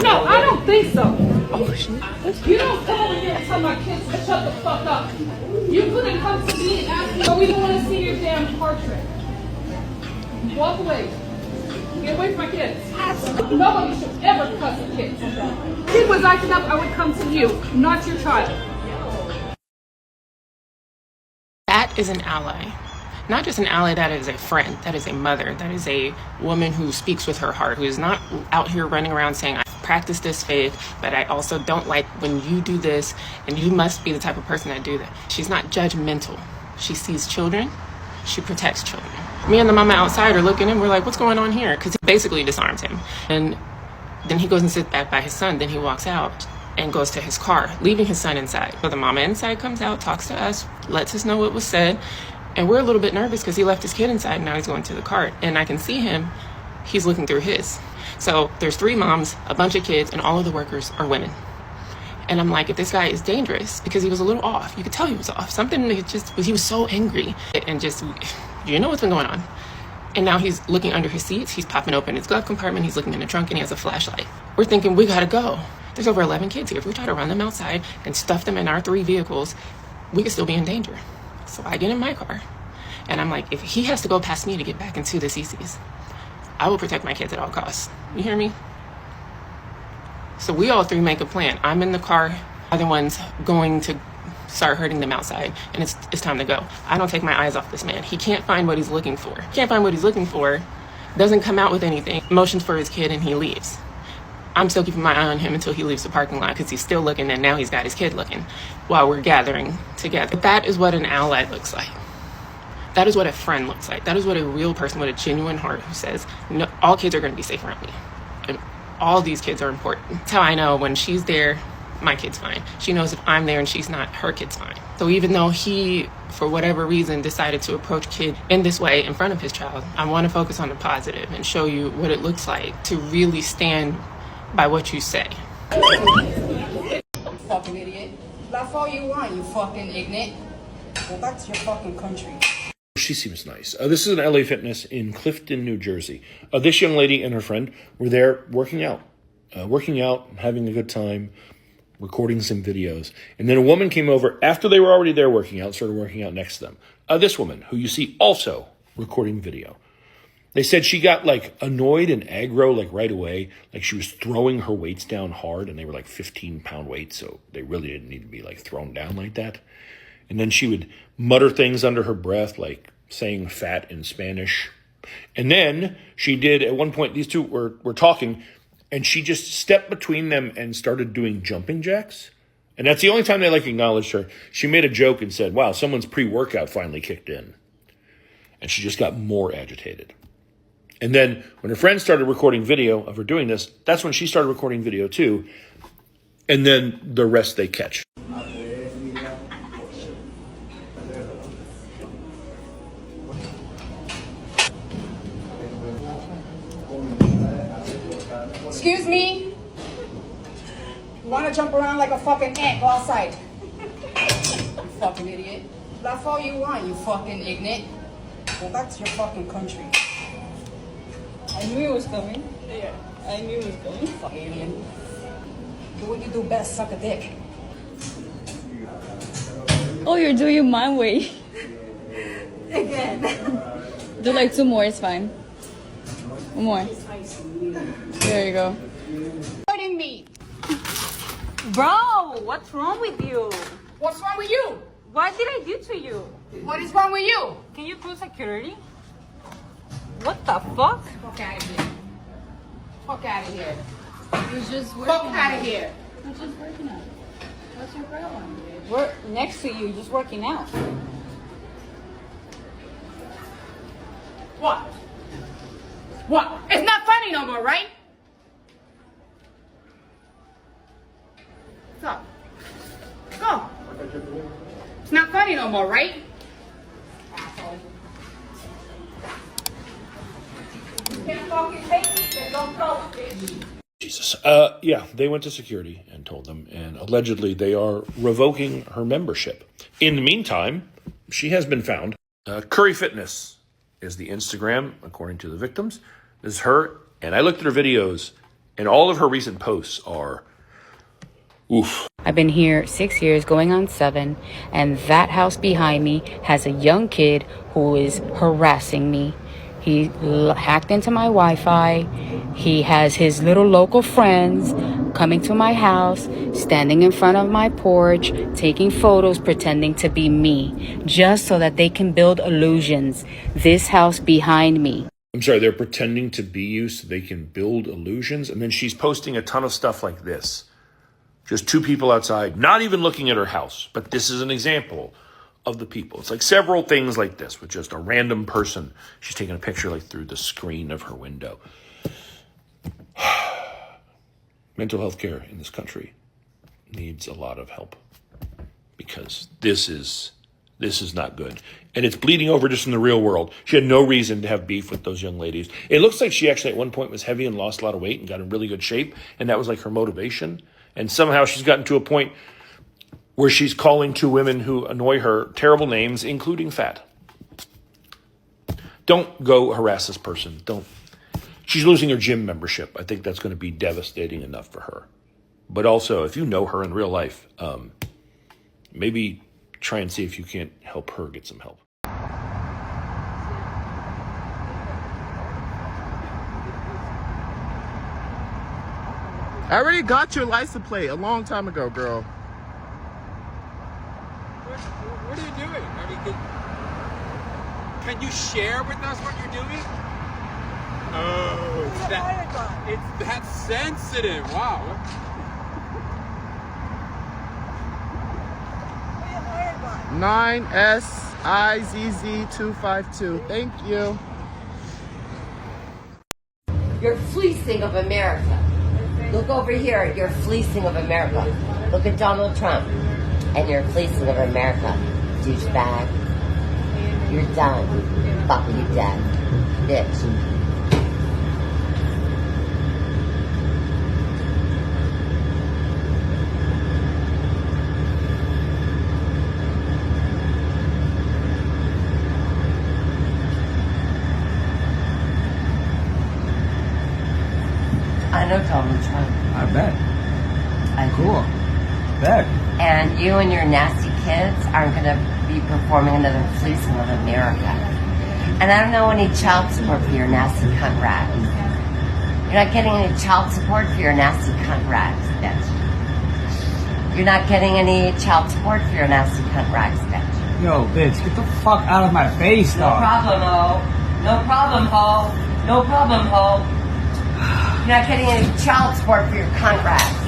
No, I don't think so. Oh shit. You don't come over here and tell my kids to shut the fuck up. You couldn't come to me and ask me, oh, we don't want to see your damn portrait. Walk away. Get away from my kids. Nobody should ever cuss a kid. If kid was acting up, I would come to you, not your child. That is an ally. Not just an ally, that is a friend, that is a mother, that is a woman who speaks with her heart, who is not out here running around saying, I practice this faith, but I also don't like when you do this, and you must be the type of person that do that. She's not judgmental. She sees children, she protects children. Me and the mama outside are looking and we're like, what's going on here? Because he basically disarmed him. And then he goes and sits back by his son, then he walks out and goes to his car, leaving his son inside. So the mama inside comes out, talks to us, lets us know what was said. And we're a little bit nervous because he left his kid inside and now he's going to the cart. And I can see him, he's looking through his. So there's 3 moms, a bunch of kids, and all of the workers are women. And I'm like, if this guy is dangerous, because he was a little off, you could tell he was off. Something he was so angry and just, you know what's been going on. And now he's looking under his seats, he's popping open his glove compartment, he's looking in the trunk, and he has a flashlight. We're thinking, we gotta go. There's over 11 kids here. If we try to run them outside and stuff them in our 3 vehicles, we could still be in danger. So I get in my car, and I'm like, if he has to go past me to get back into the CC's, I will protect my kids at all costs. You hear me? So we all 3 make a plan. I'm in the car, other one's going to start hurting them outside, and it's time to go. I don't take my eyes off this man. He can't find what he's looking for. Can't find what he's looking for, doesn't come out with anything, motions for his kid, and he leaves. I'm still keeping my eye on him until he leaves the parking lot because he's still looking, and now he's got his kid looking while we're gathering together. That is what an ally looks like. That is what a friend looks like. That is what a real person with a genuine heart who says, no, all kids are going to be safe around me. And all these kids are important. That's how I know when she's there, my kid's fine. She knows if I'm there and she's not, her kid's fine. So even though he, for whatever reason, decided to approach kid in this way in front of his child, I want to focus on the positive and show you what it looks like to really stand by what you say. Fucking idiot. Laugh all you want, you fucking ignorant. Go back to your fucking country. She seems nice. This is an LA Fitness in Clifton, New Jersey. This young lady and her friend were there working out, having a good time, recording some videos. And then a woman came over after they were already there working out, started working out next to them. This woman, who you see also recording video. They said she got like annoyed and aggro like right away. Like she was throwing her weights down hard, and they were like 15-pound weights, so they really didn't need to be like thrown down like that. And then she would mutter things under her breath, like saying fat in Spanish. And then she did, at one point, these two were talking, and she just stepped between them and started doing jumping jacks. And that's the only time they like acknowledged her. She made a joke and said, wow, someone's pre-workout finally kicked in. And she just got more agitated. And then when her friends started recording video of her doing this, that's when she started recording video too. And then the rest they catch. Excuse me? You wanna jump around like a fucking ant? Go outside. You fucking idiot. Laugh all you want, you fucking ignorant. Go back to your fucking country. I knew it was coming. Yeah, I knew it was coming. Fucking alien. Do what you do best, suck a dick. Oh, you're doing it my way. Again. Do like 2 more, it's fine. 1 more. There you go. Hurting me. Bro, what's wrong with you? What's wrong with you? What did I do to you? What is wrong with you? Can you call security? What the fuck? Fuck out of here. Fuck out of here. You're just working. Fuck out of here. You're just working out. What's your problem? We're next to you, just working out. What? What? It's not funny no more, right? What's up? Go. It's not funny no more, right? Asshole. You can't fucking take me, then don't throw it, bitch. Jesus. Yeah, they went to security and told them, and allegedly they are revoking her membership. In the meantime, she has been found. Curry Fitness is the Instagram, according to the victims. This is her, and I looked at her videos, and all of her recent posts are oof. I've been here 6 years, going on 7, and that house behind me has a young kid who is harassing me. He hacked into my Wi-Fi. He has his little local friends coming to my house, standing in front of my porch, taking photos, pretending to be me, just so that they can build illusions. This house behind me. I'm sorry, they're pretending to be you so they can build illusions? And then she's posting a ton of stuff like this. Just 2 people outside, not even looking at her house. But this is an example of the people. It's like several things like this with just a random person. She's taking a picture like through the screen of her window. Mental health care in this country needs a lot of help because this is not good. And it's bleeding over just in the real world. She had no reason to have beef with those young ladies. It looks like she actually at one point was heavy and lost a lot of weight and got in really good shape. And that was like her motivation. And somehow she's gotten to a point where she's calling 2 women who annoy her terrible names, including fat. Don't go harass this person. Don't. She's losing her gym membership. I think that's going to be devastating enough for her. But also, if you know her in real life, maybe try and see if you can't help her get some help. I already got your license plate a long time ago, girl. What are you doing? I mean, can you share with us what you're doing? Oh, it's that sensitive. Wow. 9SIZZ252. Thank you. You're fleecing of America. Look over here. You're fleecing of America. Look at Donald Trump. And you're fleecing of America. Douchebag. You're done. Fuck you dead. Bitch. I know Donald Trump. I bet. I do. Cool. Bet. And you and your nasty kids aren't going to be performing another fleecing of America. And I don't know any child support for your nasty cunt rat. You're not getting any child support for your nasty cunt rat, bitch. You're not getting any child support for your nasty cunt rat, bitch. Yo, bitch, get the fuck out of my face, dog. No problem, ho. No problem, ho. No problem, ho. You're not getting any child support for your cunt rat.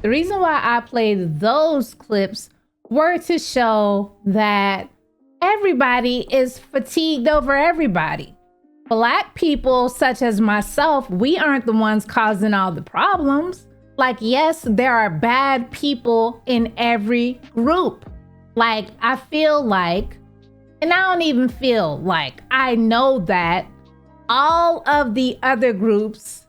The reason why I played those clips were to show that everybody is fatigued over everybody. Black people, such as myself, we aren't the ones causing all the problems. Like, yes, there are bad people in every group. Like, I feel like, and I don't even feel like, I know that all of the other groups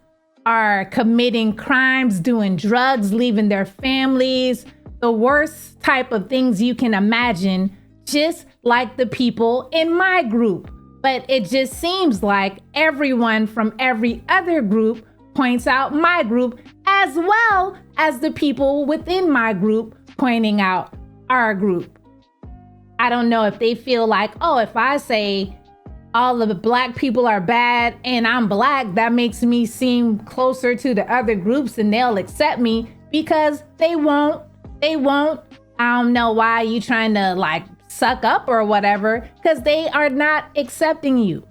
are committing crimes, doing drugs, leaving their families, the worst type of things you can imagine, just like the people in my group. But it just seems like everyone from every other group points out my group, as well as the people within my group pointing out our group. I don't know if they feel like, oh, if I say all of the black people are bad and I'm black, that makes me seem closer to the other groups and they'll accept me, because they won't. I don't know why you trying to like suck up or whatever, because they are not accepting you.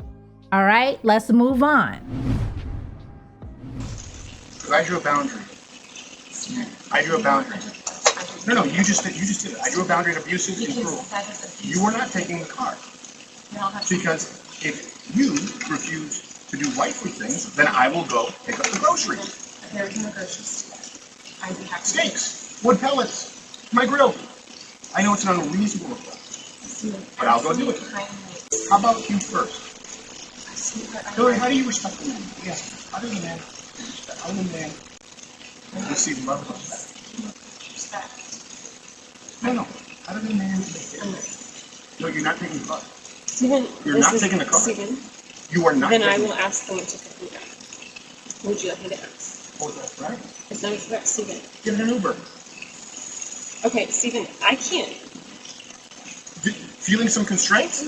All right, let's move on. I drew a boundary. I drew a boundary. No, you just did it. I drew a boundary of abusive and cruel. You were not taking the car. Because if you refuse to do rightful things, then I will go pick up the groceries. There is no groceries. I do have steaks, wood pellets, my grill. I know it's an unreasonable request, but I'll go do it. How about you first? Hillary, how do you respect the man? Yes. How does a man respect? How does a man receive love and respect? No. How does a man respect? No, you're not taking the car. Stephen, You're not taking the car. Stephen, you are not. then taking I will the car. ask someone to pick me up. Would you like me to ask? Oh, that's right. It's not a threat, Stephen. Get an Uber. Okay, Stephen, I can't. Feeling some constraints?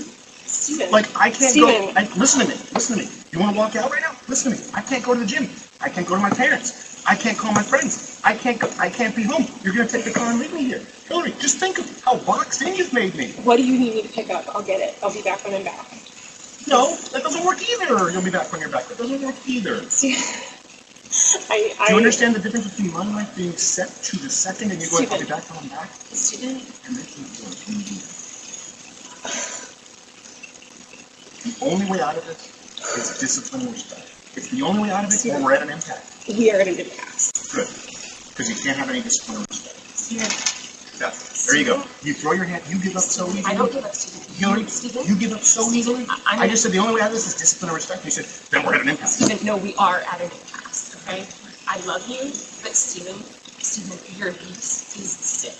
Stephen. Like, I can't Stephen. go. Listen to me. You want to walk out right now? Listen to me. I can't go to the gym. I can't go to my parents. I can't call my friends. I can't be home. You're going to take the car and leave me here. Hillary, just think of how boxed in you've made me. What do you need me to pick up? I'll get it. I'll be back when I'm back. No, that doesn't work either. You'll be back when you're back. That doesn't work either. Do you understand the difference between my life being set to the second and you going, I'll be back when I'm back? Stephen. And making it work. The only way out of this is discipline and respect. It's the only way out of it, and we're at an impasse. We are at an impasse. Good. Because you can't have any discipline and respect. Stephen. Yeah. There you go. You throw your hand, you give up so easily. I don't give up, Stephen. Hillary, Stephen? you give up so easily. I just said the only way out of this is discipline and respect. You said, then we're at an impasse. Stephen, no, we are at an impasse, okay? I love you, but Stephen, your abuse is sick.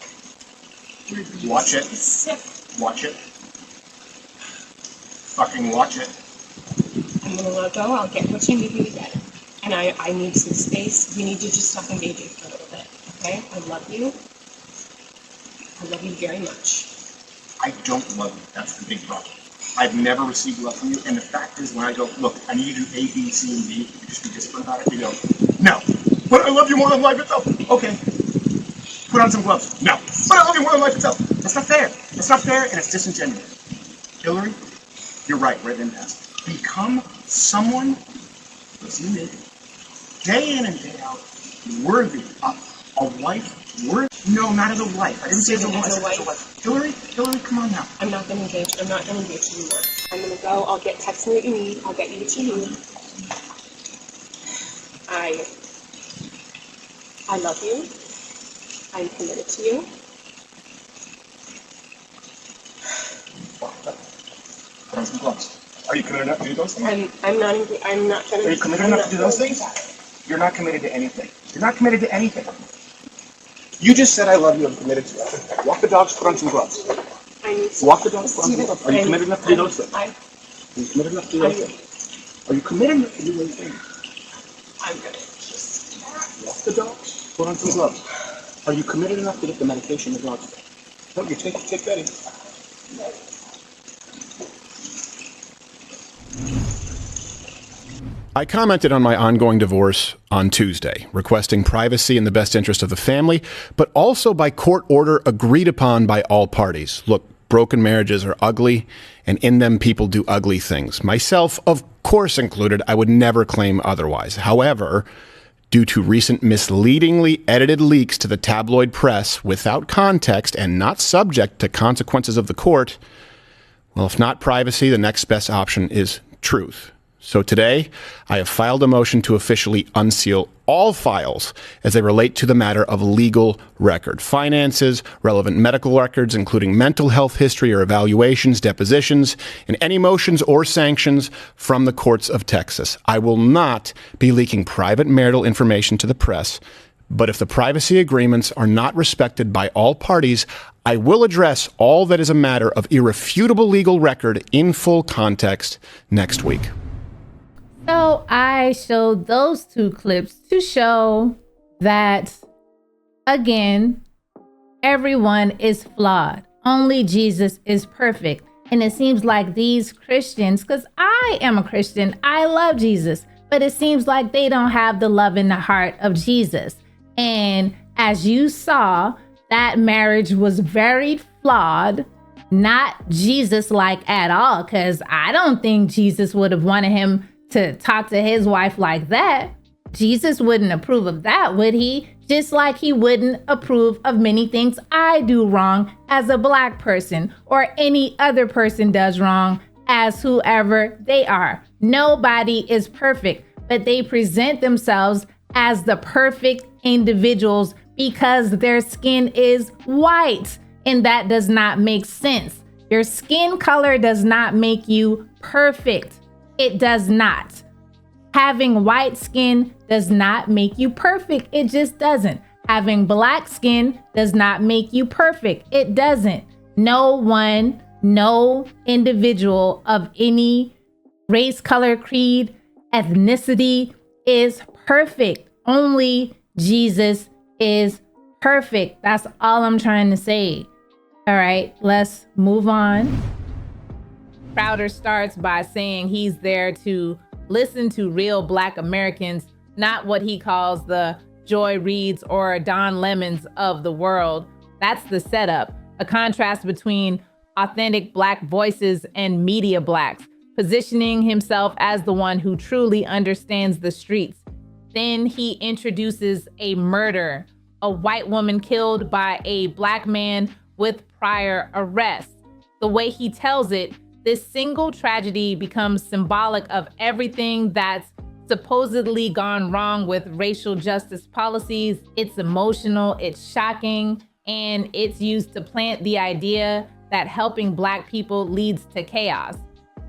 Your abuse Watch it. is sick. Watch it. Fucking watch it. I'm gonna let go. I'll get what you need me to get. And I need some space. We need to just stop engaging for a little bit, okay? I love you. I love you very much. I don't love you. That's the big problem. I've never received love from you. And the fact is, when I go, look, I need you to do A, B, C, and D, you just be disciplined about it. You go, no. But I love you more than life itself. Okay. Put on some gloves. No. But I love you more than life itself. That's not fair. That's not fair, and it's disingenuous. Hillary, you're right. We're at an impasse. Become someone, listen to me, day in and day out, worthy of a wife. No, not as a wife. I didn't say as a wife. Hillary, come on now. I'm not gonna engage. I'm not gonna engage anymore. I'm gonna go. I'll text me what you need. I'll get you what you need. I love you. I'm committed to you. Put on some gloves. Are you committed enough to do those things? I'm not gonna. Are you committed enough to do those things? You're not committed to anything. You're not committed to anything. You just said I love you. I'm committed to it. Walk the dogs. Put on some gloves. Walk the dogs. Put on some gloves. Are you committed enough to do those things? Are you committed enough to do those things? Are you committed enough to do those things? I'm gonna just walk the dogs. Put on some gloves. Are you committed enough to get the medication as well? Don't you take Betty? I commented on my ongoing divorce on Tuesday, requesting privacy in the best interest of the family, but also by court order agreed upon by all parties. Look, broken marriages are ugly, and in them people do ugly things. Myself, of course included, I would never claim otherwise. However, due to recent misleadingly edited leaks to the tabloid press without context and not subject to consequences of the court, well, if not privacy, the next best option is truth. So today, I have filed a motion to officially unseal all files as they relate to the matter of legal record. Finances, relevant medical records, including mental health history or evaluations, depositions, and any motions or sanctions from the courts of Texas. I will not be leaking private marital information to the press, but if the privacy agreements are not respected by all parties, I will address all that is a matter of irrefutable legal record in full context next week. So I showed those two clips to show that, again, everyone is flawed. Only Jesus is perfect. And it seems like these Christians, because I am a Christian, I love Jesus, but it seems like they don't have the love in the heart of Jesus. And as you saw, that marriage was very flawed, not Jesus-like at all, because I don't think Jesus would have wanted him to talk to his wife like that. Jesus wouldn't approve of that, would he? Just like he wouldn't approve of many things I do wrong as a Black person, or any other person does wrong as whoever they are. Nobody is perfect, but they present themselves as the perfect individuals because their skin is white, and that does not make sense. Your skin color does not make you perfect. It does not. Having white skin does not make you perfect. It just doesn't. Having Black skin does not make you perfect. It doesn't. No one, no individual of any race, color, creed, ethnicity is perfect. Only Jesus is perfect. That's all I'm trying to say. All right, let's move on. Crowder starts by saying he's there to listen to real Black Americans, not what he calls the Joy Reids or Don Lemons of the world. That's the setup, a contrast between authentic Black voices and media Blacks, positioning himself as the one who truly understands the streets. Then he introduces a murder, a white woman killed by a Black man with prior arrests. The way he tells it, this single tragedy becomes symbolic of everything that's supposedly gone wrong with racial justice policies. It's emotional, it's shocking, and it's used to plant the idea that helping Black people leads to chaos.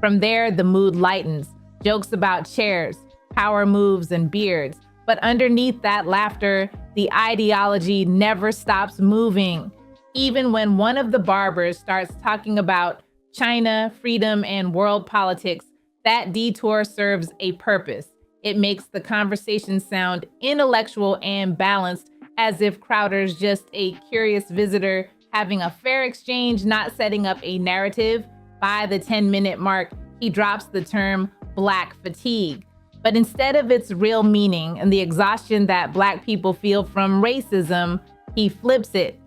From there, the mood lightens. Jokes about chairs, power moves, and beards. But underneath that laughter, the ideology never stops moving. Even when one of the barbers starts talking about China, freedom, and world politics, that detour serves a purpose. It makes the conversation sound intellectual and balanced, as if Crowder's just a curious visitor having a fair exchange, not setting up a narrative. By the 10-minute mark, he drops the term Black fatigue. But instead of its real meaning and the exhaustion that Black people feel from racism, he flips it.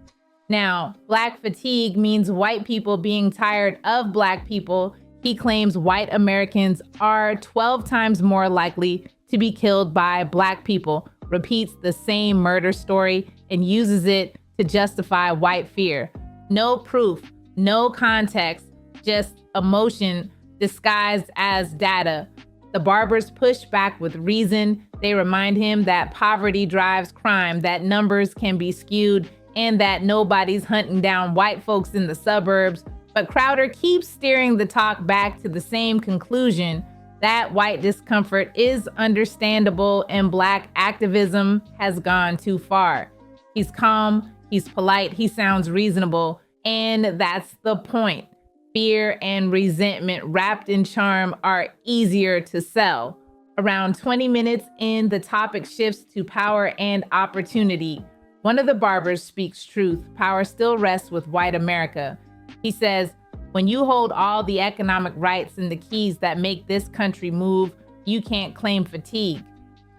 Now, Black fatigue means white people being tired of Black people. He claims white Americans are 12 times more likely to be killed by Black people, repeats the same murder story, and uses it to justify white fear. No proof, no context, just emotion disguised as data. The barbers push back with reason. They remind him that poverty drives crime, that numbers can be skewed, and that nobody's hunting down white folks in the suburbs. But Crowder keeps steering the talk back to the same conclusion, that white discomfort is understandable and Black activism has gone too far. He's calm, he's polite, he sounds reasonable, and that's the point. Fear and resentment wrapped in charm are easier to sell. Around 20 minutes in, the topic shifts to power and opportunity. One of the barbers speaks truth. Power still rests with white America. He says, when you hold all the economic rights and the keys that make this country move, you can't claim fatigue.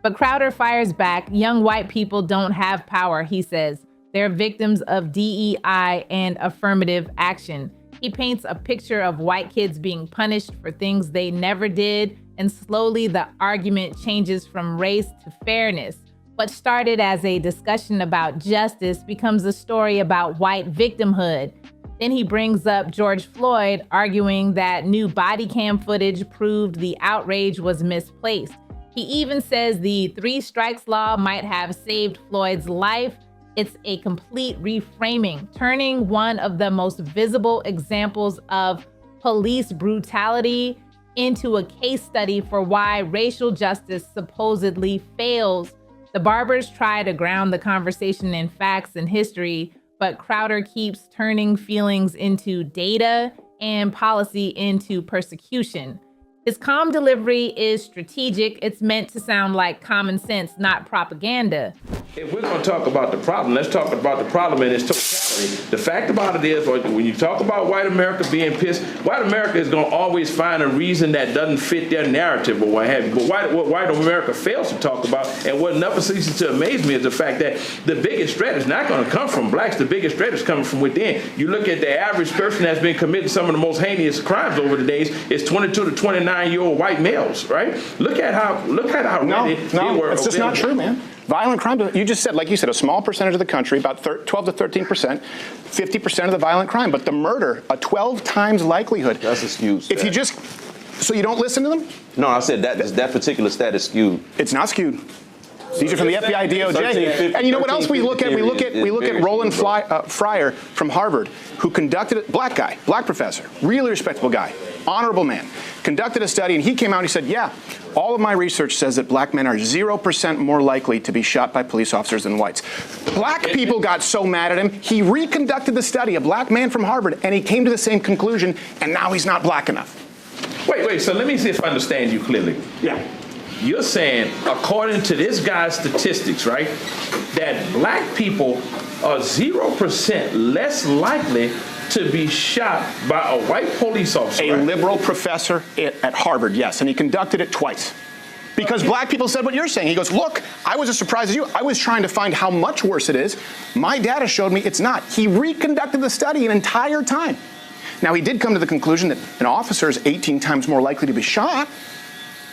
But Crowder fires back. Young white people don't have power, he says. They're victims of DEI and affirmative action. He paints a picture of white kids being punished for things they never did, and slowly the argument changes from race to fairness. What started as a discussion about justice becomes a story about white victimhood. Then he brings up George Floyd, arguing that new body cam footage proved the outrage was misplaced. He even says the 3 strikes law might have saved Floyd's life. It's a complete reframing, turning one of the most visible examples of police brutality into a case study for why racial justice supposedly fails. The barbers try to ground the conversation in facts and history, but Crowder keeps turning feelings into data and policy into persecution. His calm delivery is strategic. It's meant to sound like common sense, not propaganda. If we're going to talk about the problem, let's talk about the problem in its totality. The fact about it is, when you talk about white America being pissed, white America is going to always find a reason that doesn't fit their narrative or what have you. But what white America fails to talk about, and what never ceases to amaze me, is the fact that the biggest threat is not going to come from blacks. The biggest threat is coming from within. You look at the average person that's been committing some of the most heinous crimes over the days, it's 22 to 29-year-old white males, right? Look at how ready they were. It's just not true, man. Violent crime, you just said, like you said, a small percentage of the country, about 12 to 13%, 50% of the violent crime, but the murder, a 12 times likelihood. That's a skewed stat. If you just, so you don't listen to them? No, I said that particular stat is skewed. It's not skewed. These are from the FBI, DOJ. And you know what else we look at? We look at Roland Fryer from Harvard, who conducted it, black guy, black professor, really respectable guy, honorable man, conducted a study, and he came out and he said, yeah, all of my research says that black men are 0% more likely to be shot by police officers than whites. Black people got so mad at him, he reconducted the study, a black man from Harvard, and he came to the same conclusion, and now he's not black enough. Wait, so let me see if I understand you clearly. Yeah. You're saying, according to this guy's statistics, right, that black people are 0% less likely to be shot by a white police officer. A liberal professor at Harvard, yes, and he conducted it twice. Because black people said what you're saying. He goes, look, I was as surprised as you. I was trying to find how much worse it is. My data showed me it's not. He reconducted the study an entire time. Now, he did come to the conclusion that an officer is 18 times more likely to be shot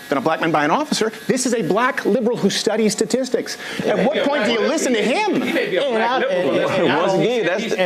than a black man by an officer. This is a black liberal who studies statistics. At what point do you listen to him? And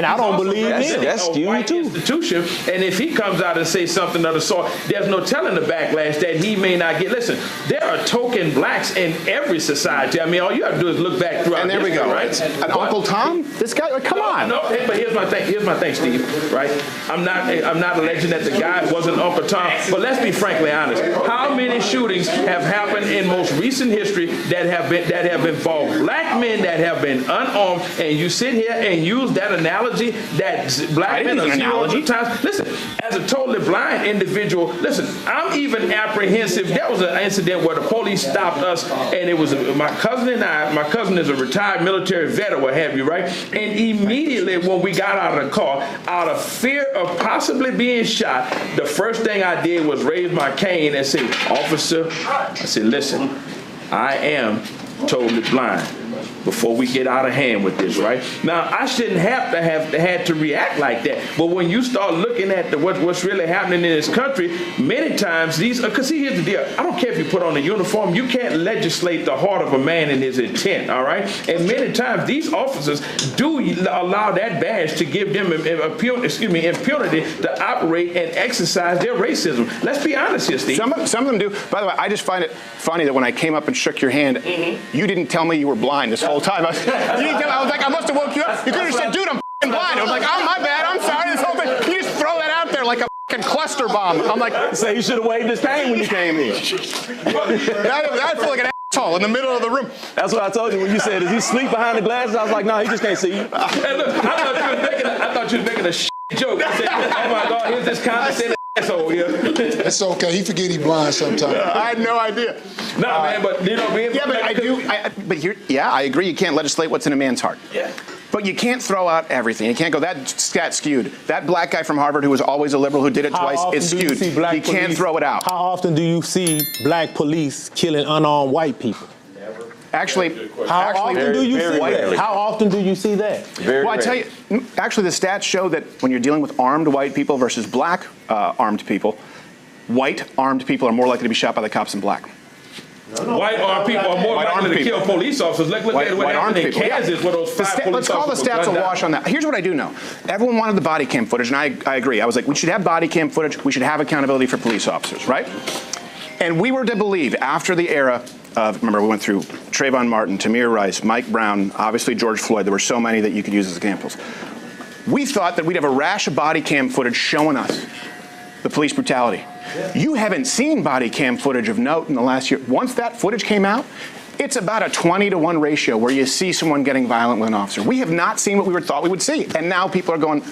I don't believe him. That's skewed too. Institution, and if he comes out and says something of the sort, there's no telling the backlash that he may not get. Listen, there are token blacks in every society. I mean, all you have to do is look back throughout. And there we go, right? And Uncle Tom, this guy, like, come on. No, but here's my thing, Steve. Right? I'm not alleging that the guy wasn't Uncle Tom, but let's be frankly honest. How many shootings have happened in most recent history that have involved black men that have been unarmed, and you sit here and use that analogy that black men are 0 times. Listen, as a totally blind individual, listen, I'm even apprehensive. That was an incident where the police stopped us, and it was my cousin and I. My cousin is a retired military vet or what have you, right? And immediately when we got out of the car, out of fear of possibly being shot, the first thing I did was raise my cane and say, officer, I said, listen, I am totally blind. Before we get out of hand with this, right? Now, I shouldn't have had to react like that. But when you start looking at what's really happening in this country, many times because see, here's the deal. I don't care if you put on a uniform. You can't legislate the heart of a man and his intent, all right? And many times these officers do allow that badge to give them impunity to operate and exercise their racism. Let's be honest here, Steve. Some of them do. By the way, I just find it funny that when I came up and shook your hand, you didn't tell me you were blind this whole time. I was like, I must have woke you up. You could have said, dude, I'm blind. I was like, oh, my bad. I'm sorry. This whole thing. You just throw that out there like a cluster bomb. I'm like, say you should have waved his cane when you came in. I feel like an asshole in the middle of the room. That's what I told you when you said, does he sleep behind the glasses? I was like, no, he just can't see you. Hey, look, I thought you was making a shit joke. I said, oh my God, here's this condescending asshole, yeah. It's okay. He forget he blind sometimes. I had no idea. Nah, man, but you know, I agree. You can't legislate what's in a man's heart. Yeah. But you can't throw out everything. You can't go, that's skewed. That black guy from Harvard who was always a liberal who did it twice, it's skewed. You can't throw it out. How often do you see black police killing unarmed white people? Actually, how often do you see that? How often do you see that? Well, I tell you, actually, the stats show that when you're dealing with armed white people versus black armed people, white armed people are more likely to be shot by the cops than black. White armed people are more likely to kill police officers. Look at what happened in Kansas where those 5 police officers. Let's call the stats a wash on that. Here's what I do know. Everyone wanted the body cam footage, and I agree. I was like, we should have body cam footage. We should have accountability for police officers, right? And we were to believe after the era of, remember, we went through Trayvon Martin, Tamir Rice, Mike Brown, obviously George Floyd. There were so many that you could use as examples. We thought that we'd have a rash of body cam footage showing us the police brutality. You haven't seen body cam footage of note in the last year. Once that footage came out, it's about a 20-to-1 ratio where you see someone getting violent with an officer. We have not seen what we thought we would see. And now people are going,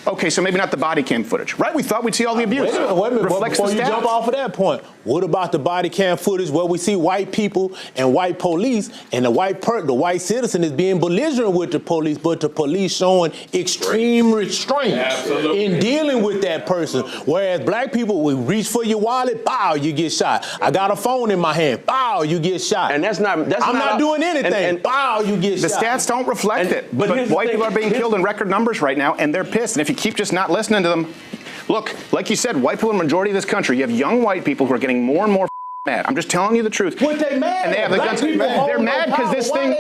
okay, so maybe not the body cam footage, right? We thought we'd see all the abuse. Wait a minute, before you jump off of that point, what about the body cam footage where we see white people and white police and the white citizen is being belligerent with the police, but the police showing extreme restraint in dealing with that person. Whereas black people, we reach for your wallet, bow, you get shot. I got a phone in my hand, bow, you get shot. And I'm not doing anything, and bow, you get shot. The stats don't reflect it, but white people are being killed in record numbers right now, and they're pissed. And if you keep just not listening to them, look, like you said, white people in the majority of this country, you have young white people who are getting more and more mad. I'm just telling you the truth. What they mad? And they have the guns. They're mad because this thing.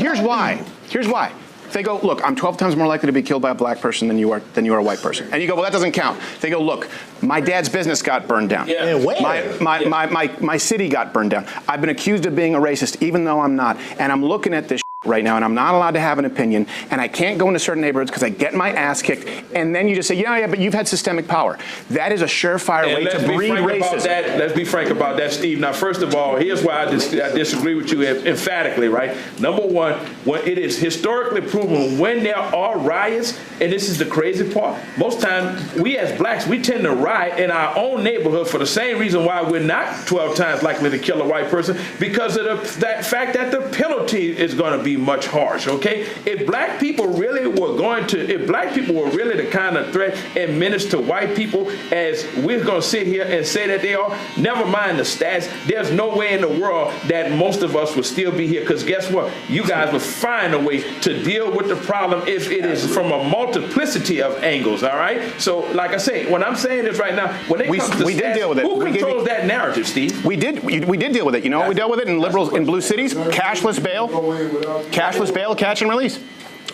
Here's why. Here's why. They go, look, I'm 12 times more likely to be killed by a black person than you are a white person. And you go, well, that doesn't count. They go, look, my dad's business got burned down. Yeah. And where? My city got burned down. I've been accused of being a racist, even though I'm not. And I'm looking at this right now, and I'm not allowed to have an opinion, and I can't go into certain neighborhoods because I get my ass kicked. And then you just say, yeah, but you've had systemic power. That is a surefire way to breed racism. Let's be frank about that, Steve. Now, first of all, here's why I disagree with you emphatically, right? Number one, when it is historically proven when there are riots, and this is the crazy part, most times we as blacks, we tend to riot in our own neighborhood for the same reason why we're not 12 times likely to kill a white person, because of that fact that the penalty is going to be much harsh, okay? If black people really were the kind of threat and menace to white people as we're going to sit here and say that they are, never mind the stats, there's no way in the world that most of us would still be here, because guess what? You guys will find a way to deal with the problem if it is from a multiplicity of angles, all right? So, like I say, when I'm saying this right now, when it comes to stats, deal with it. Who controls that narrative, Steve? We did deal with it. You know what we dealt with it in blue cities? Cashless bail, catch and release.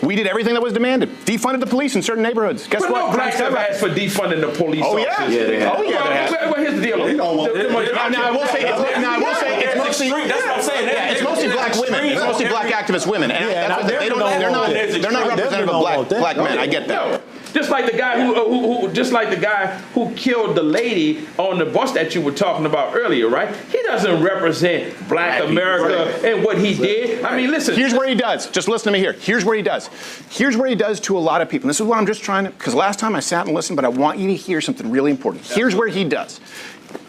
We did everything that was demanded. Defunded the police in certain neighborhoods. Guess what? No blacks have asked for defunding the police officers. Well, here's the deal. Now I will say it's mostly. That's what I'm saying. Yeah, it's mostly black women. It's mostly black activist women, and they're not representative of black men. I get that. Just like the guy who killed the lady on the bus that you were talking about earlier, right? He doesn't represent black America and what he did. I mean, listen. Here's where he does. Just listen to me here. Here's where he does. Here's where he does to a lot of people. And this is what I'm just trying to, because last time I sat and listened, but I want you to hear something really important. Here's where he does.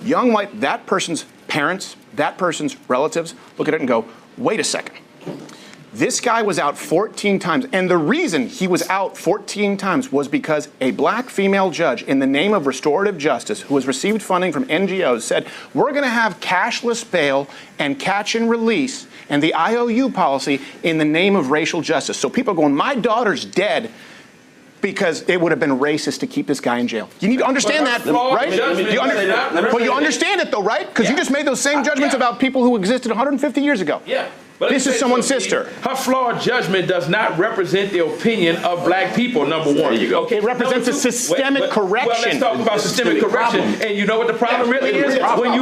Young white, that person's parents, that person's relatives, look at it and go, wait a second. This guy was out 14 times, and the reason he was out 14 times was because a black female judge, in the name of restorative justice, who has received funding from NGOs, said, we're going to have cashless bail and catch and release and the IOU policy in the name of racial justice. So people are going, my daughter's dead because it would have been racist to keep this guy in jail. You need to understand that, right? But you understand it, though, right? Because you just made those same judgments about people who existed 150 years ago. Yeah. This is someone's sister. Her flawed judgment does not represent the opinion of black people, number one. There you go. Okay, it represents a systemic correction. Well, let's talk about systemic correction. And you know what the problem really is? When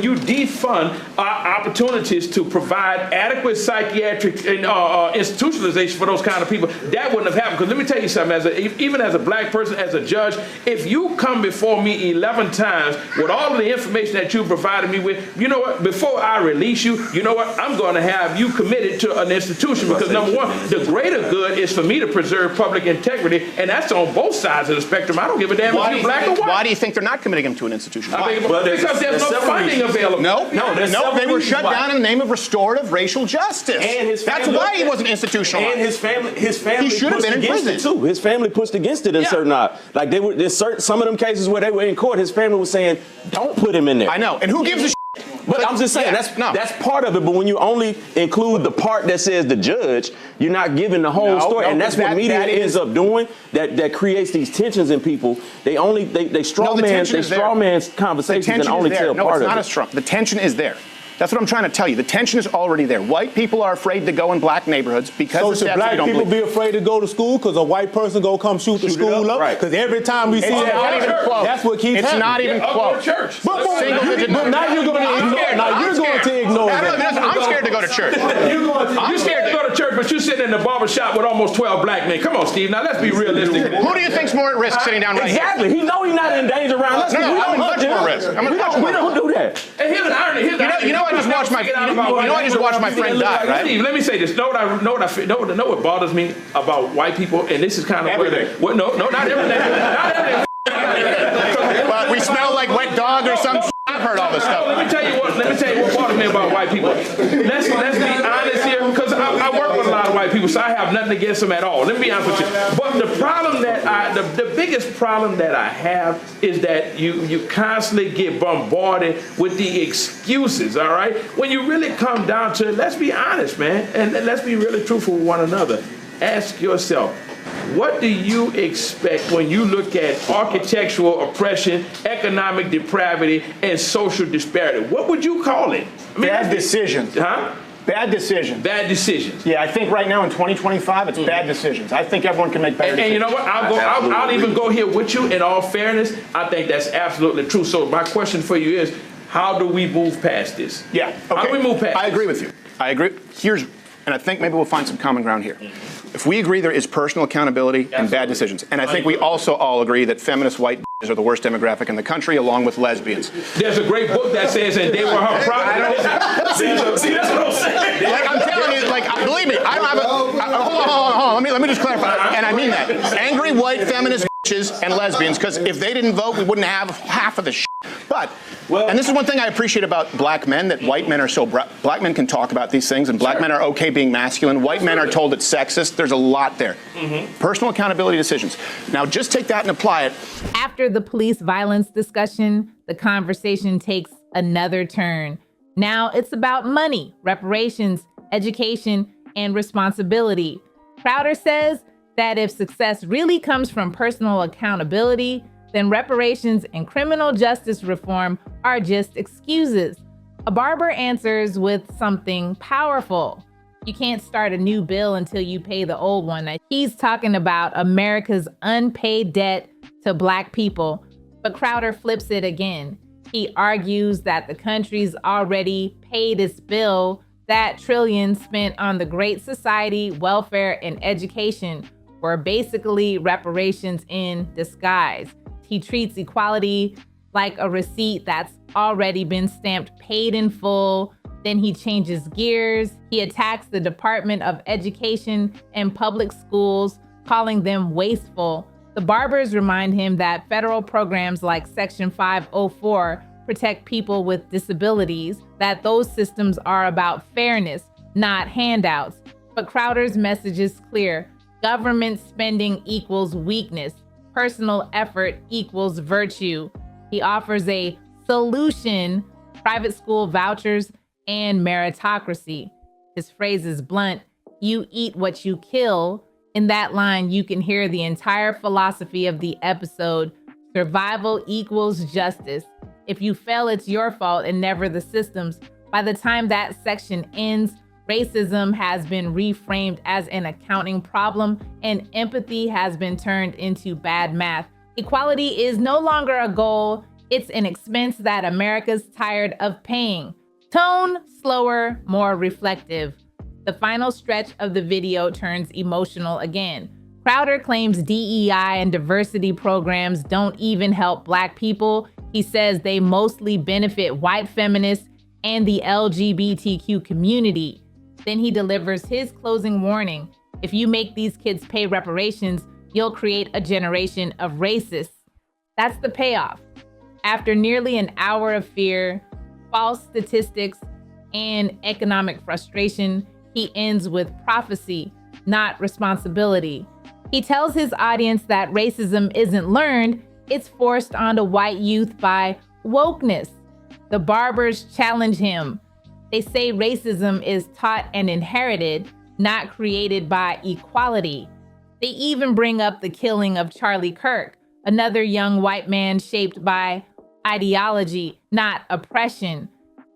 you defund our opportunities to provide adequate psychiatric and institutionalization for those kind of people, that wouldn't have happened. Because let me tell you something, even as a black person, as a judge, if you come before me 11 times with all of the information that you provided me with, you know what? Before I release you, you know what? I'm going to have you committed to an institution because number one, the greater good is for me to preserve public integrity, and that's on both sides of the spectrum. I don't give a damn if you're black or white. Why do you think they're not committing him to an institution? I mean, because there's no funding available. No, they were shut down in the name of restorative racial justice. And his family, that's why he wasn't institutionalized. And his family he should have been in prison too. His family pushed against it in certain like there's some of them cases where they were in court. His family was saying, "Don't put him in there." I know, and who gives a shit? But I'm just saying that's part of it. But when you only include the part that says the judge, you're not giving the whole story, and that's what media ends up doing. That creates these tensions in people. They straw man conversations and only tell part of it. No, it's not a straw. The tension is there. That's what I'm trying to tell you. The tension is already there. White people are afraid to go in black neighborhoods because so should black people be afraid to go to school because a white person go come shoot the school up? Right. Because every time we see that, that's what keeps happening. It's not even close. But now you're going to ignore. Now you're going to ignore that. I'm scared to go to church. You're scared to go to church, but you're sitting in the barbershop with almost 12 black men. Come on, Steve. Now let's be realistic. Who do you think's more at risk sitting down right here? Exactly. He know he's not in danger around us. No, I'm much more at risk. We don't do that. And here's an irony. You know, I just watched my friend die, right? Steve, let me say this. Know what bothers me about white people, and this is kind of where no, not everything. Not everything. But we smell like wet dog or some. I've heard all this stuff. Let me tell you what bothers me about white people. Let's be honest here, because I work with a lot of white people, so I have nothing against them at all. Let me be honest with you. But the problem that the biggest problem that I have is that you constantly get bombarded with the excuses. All right, when you really come down to it, let's be honest, man, and let's be really truthful with one another. Ask yourself, what do you expect when you look at architectural oppression, economic depravity, and social disparity? What would you call it? Bad decisions. Huh? Bad decisions. Bad decisions. Yeah, I think right now in 2025, it's bad decisions. I think everyone can make better decisions. And you know what? I'll even go here with you. In all fairness, I think that's absolutely true. So my question for you is, how do we move past this? Yeah. Okay. How do we move past I agree with you. I agree. And I think maybe we'll find some common ground here. If we agree there is personal accountability and bad decisions, and I think we also all agree that feminist white are the worst demographic in the country, along with lesbians. There's a great book that says that they were her property. See, that's what I'm saying. Like, I'm telling you, like, believe me, I don't have a... Hold on, let me just clarify, and I mean that. Angry white feminist and lesbians, because if they didn't vote, we wouldn't have half of the shit. But, and this is one thing I appreciate about black men, that white men are so... Black men can talk about these things, and black men are okay being masculine. White men are told it's sexist. There's a lot there. Personal accountability decisions. Now, just take that and apply it. After the police violence discussion, the conversation takes another turn. Now it's about money, reparations, education, and responsibility. Crowder says that if success really comes from personal accountability, then reparations and criminal justice reform are just excuses. A barber answers with something powerful. You can't start a new bill until you pay the old one. He's talking about America's unpaid debt to black people, but Crowder flips it again. He argues that the country's already paid its bill, that trillions spent on the Great Society, welfare, and education were basically reparations in disguise. He treats equality like a receipt that's already been stamped paid in full. Then he changes gears. He attacks the Department of Education and public schools, calling them wasteful. The barbers remind him that federal programs like Section 504 protect people with disabilities, that those systems are about fairness, not handouts. But Crowder's message is clear. Government spending equals weakness. Personal effort equals virtue. He offers a solution: private school vouchers and meritocracy. His phrase is blunt: you eat what you kill. In that line, you can hear the entire philosophy of the episode. Survival equals justice. If you fail, it's your fault and never the system's. By the time that section ends, racism has been reframed as an accounting problem, and empathy has been turned into bad math. Equality is no longer a goal. It's an expense that America's tired of paying. Tone slower, more reflective. The final stretch of the video turns emotional again. Crowder claims DEI and diversity programs don't even help black people. He says they mostly benefit white feminists and the LGBTQ community. Then he delivers his closing warning. If you make these kids pay reparations, you'll create a generation of racists. That's the payoff. After nearly an hour of fear, false statistics, and economic frustration, he ends with prophecy, not responsibility. He tells his audience that racism isn't learned, it's forced onto white youth by wokeness. The barbers challenge him. They say racism is taught and inherited, not created by equality. They even bring up the killing of Charlie Kirk, another young white man shaped by ideology, not oppression.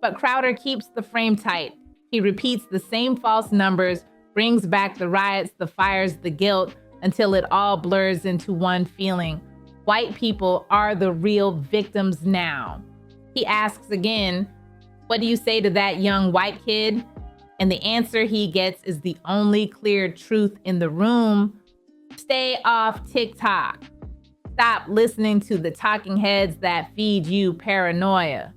But Crowder keeps the frame tight. He repeats the same false numbers, brings back the riots, the fires, the guilt, until it all blurs into one feeling. White people are the real victims now. He asks again, what do you say to that young white kid? And the answer he gets is the only clear truth in the room. Stay off TikTok. Stop listening to the talking heads that feed you paranoia.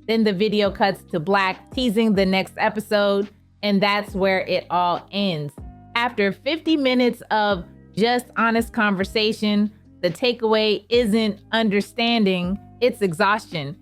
Then the video cuts to black, teasing the next episode, and that's where it all ends. After 50 minutes of just honest conversation, the takeaway isn't understanding, it's exhaustion.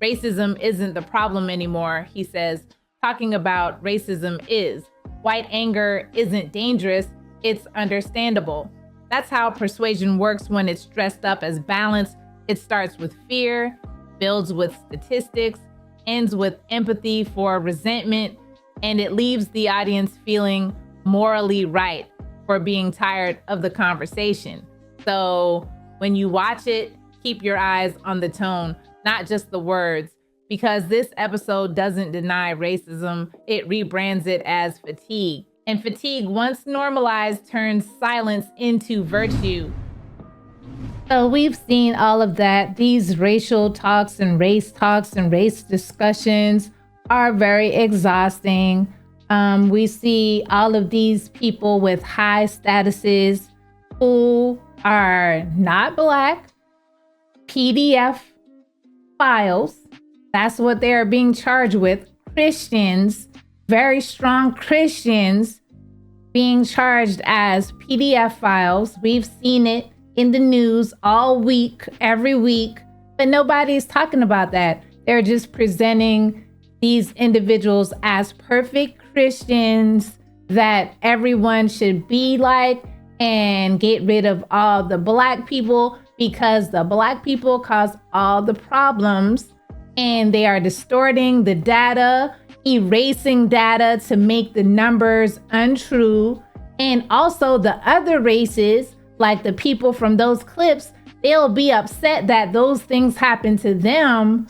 Racism isn't the problem anymore, he says. Talking about racism is. White anger isn't dangerous, it's understandable. That's how persuasion works when it's dressed up as balance. It starts with fear, builds with statistics, ends with empathy for resentment, and it leaves the audience feeling morally right for being tired of the conversation. So when you watch it, keep your eyes on the tone, not just the words, because this episode doesn't deny racism, it rebrands it as fatigue. And fatigue, once normalized, turns silence into virtue. So we've seen all of that. These racial talks and race discussions are very exhausting. We see all of these people with high statuses who are not black, PDF files. That's what they are being charged with. Christians, very strong Christians, being charged as PDF files. We've seen it in the news all week, every week, but nobody's talking about that. They're just presenting these individuals as perfect Christians that everyone should be like and get rid of all the black people because the black people cause all the problems, and they are distorting the data, erasing data to make the numbers untrue. And also the other races, like the people from those clips, they'll be upset that those things happen to them,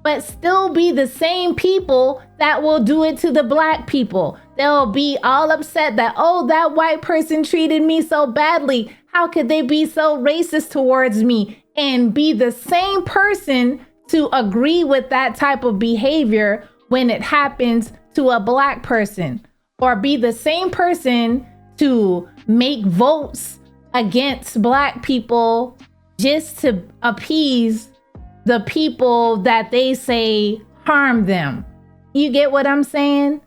but still be the same people that will do it to the black people. They'll be all upset that, oh, that white person treated me so badly. How could they be so racist towards me? And be the same person to agree with that type of behavior when it happens to a black person, or be the same person to make votes against black people just to appease the people that they say harm them. You get what I'm saying?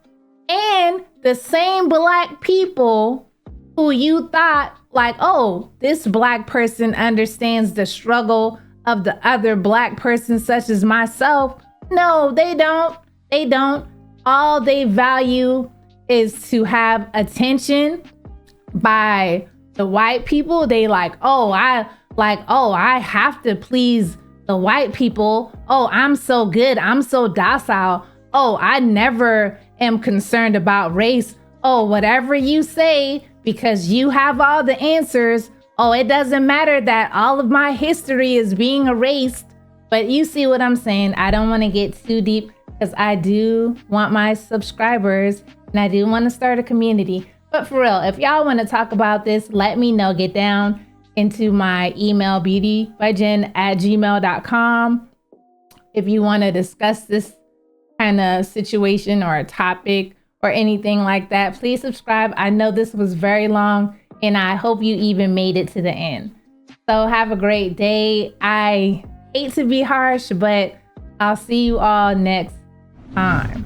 And the same black people who you thought like, oh, this black person understands the struggle of the other black person such as myself. No, they don't. They don't. All they value is to have attention by the white people. They like, I have to please the white people. Oh, I'm so good. I'm so docile. Oh, I never am concerned about race. Oh, whatever you say, because you have all the answers. Oh, it doesn't matter that all of my history is being erased. But you see what I'm saying? I don't want to get too deep because I do want my subscribers and I do want to start a community. But for real, if y'all want to talk about this, let me know. Get down into my email, BeautyBuyGen@gmail.com. If you want to discuss this kind of situation or a topic or anything like that, please subscribe. I know this was very long and I hope you even made it to the end. So have a great day. I hate to be harsh, but I'll see you all next time.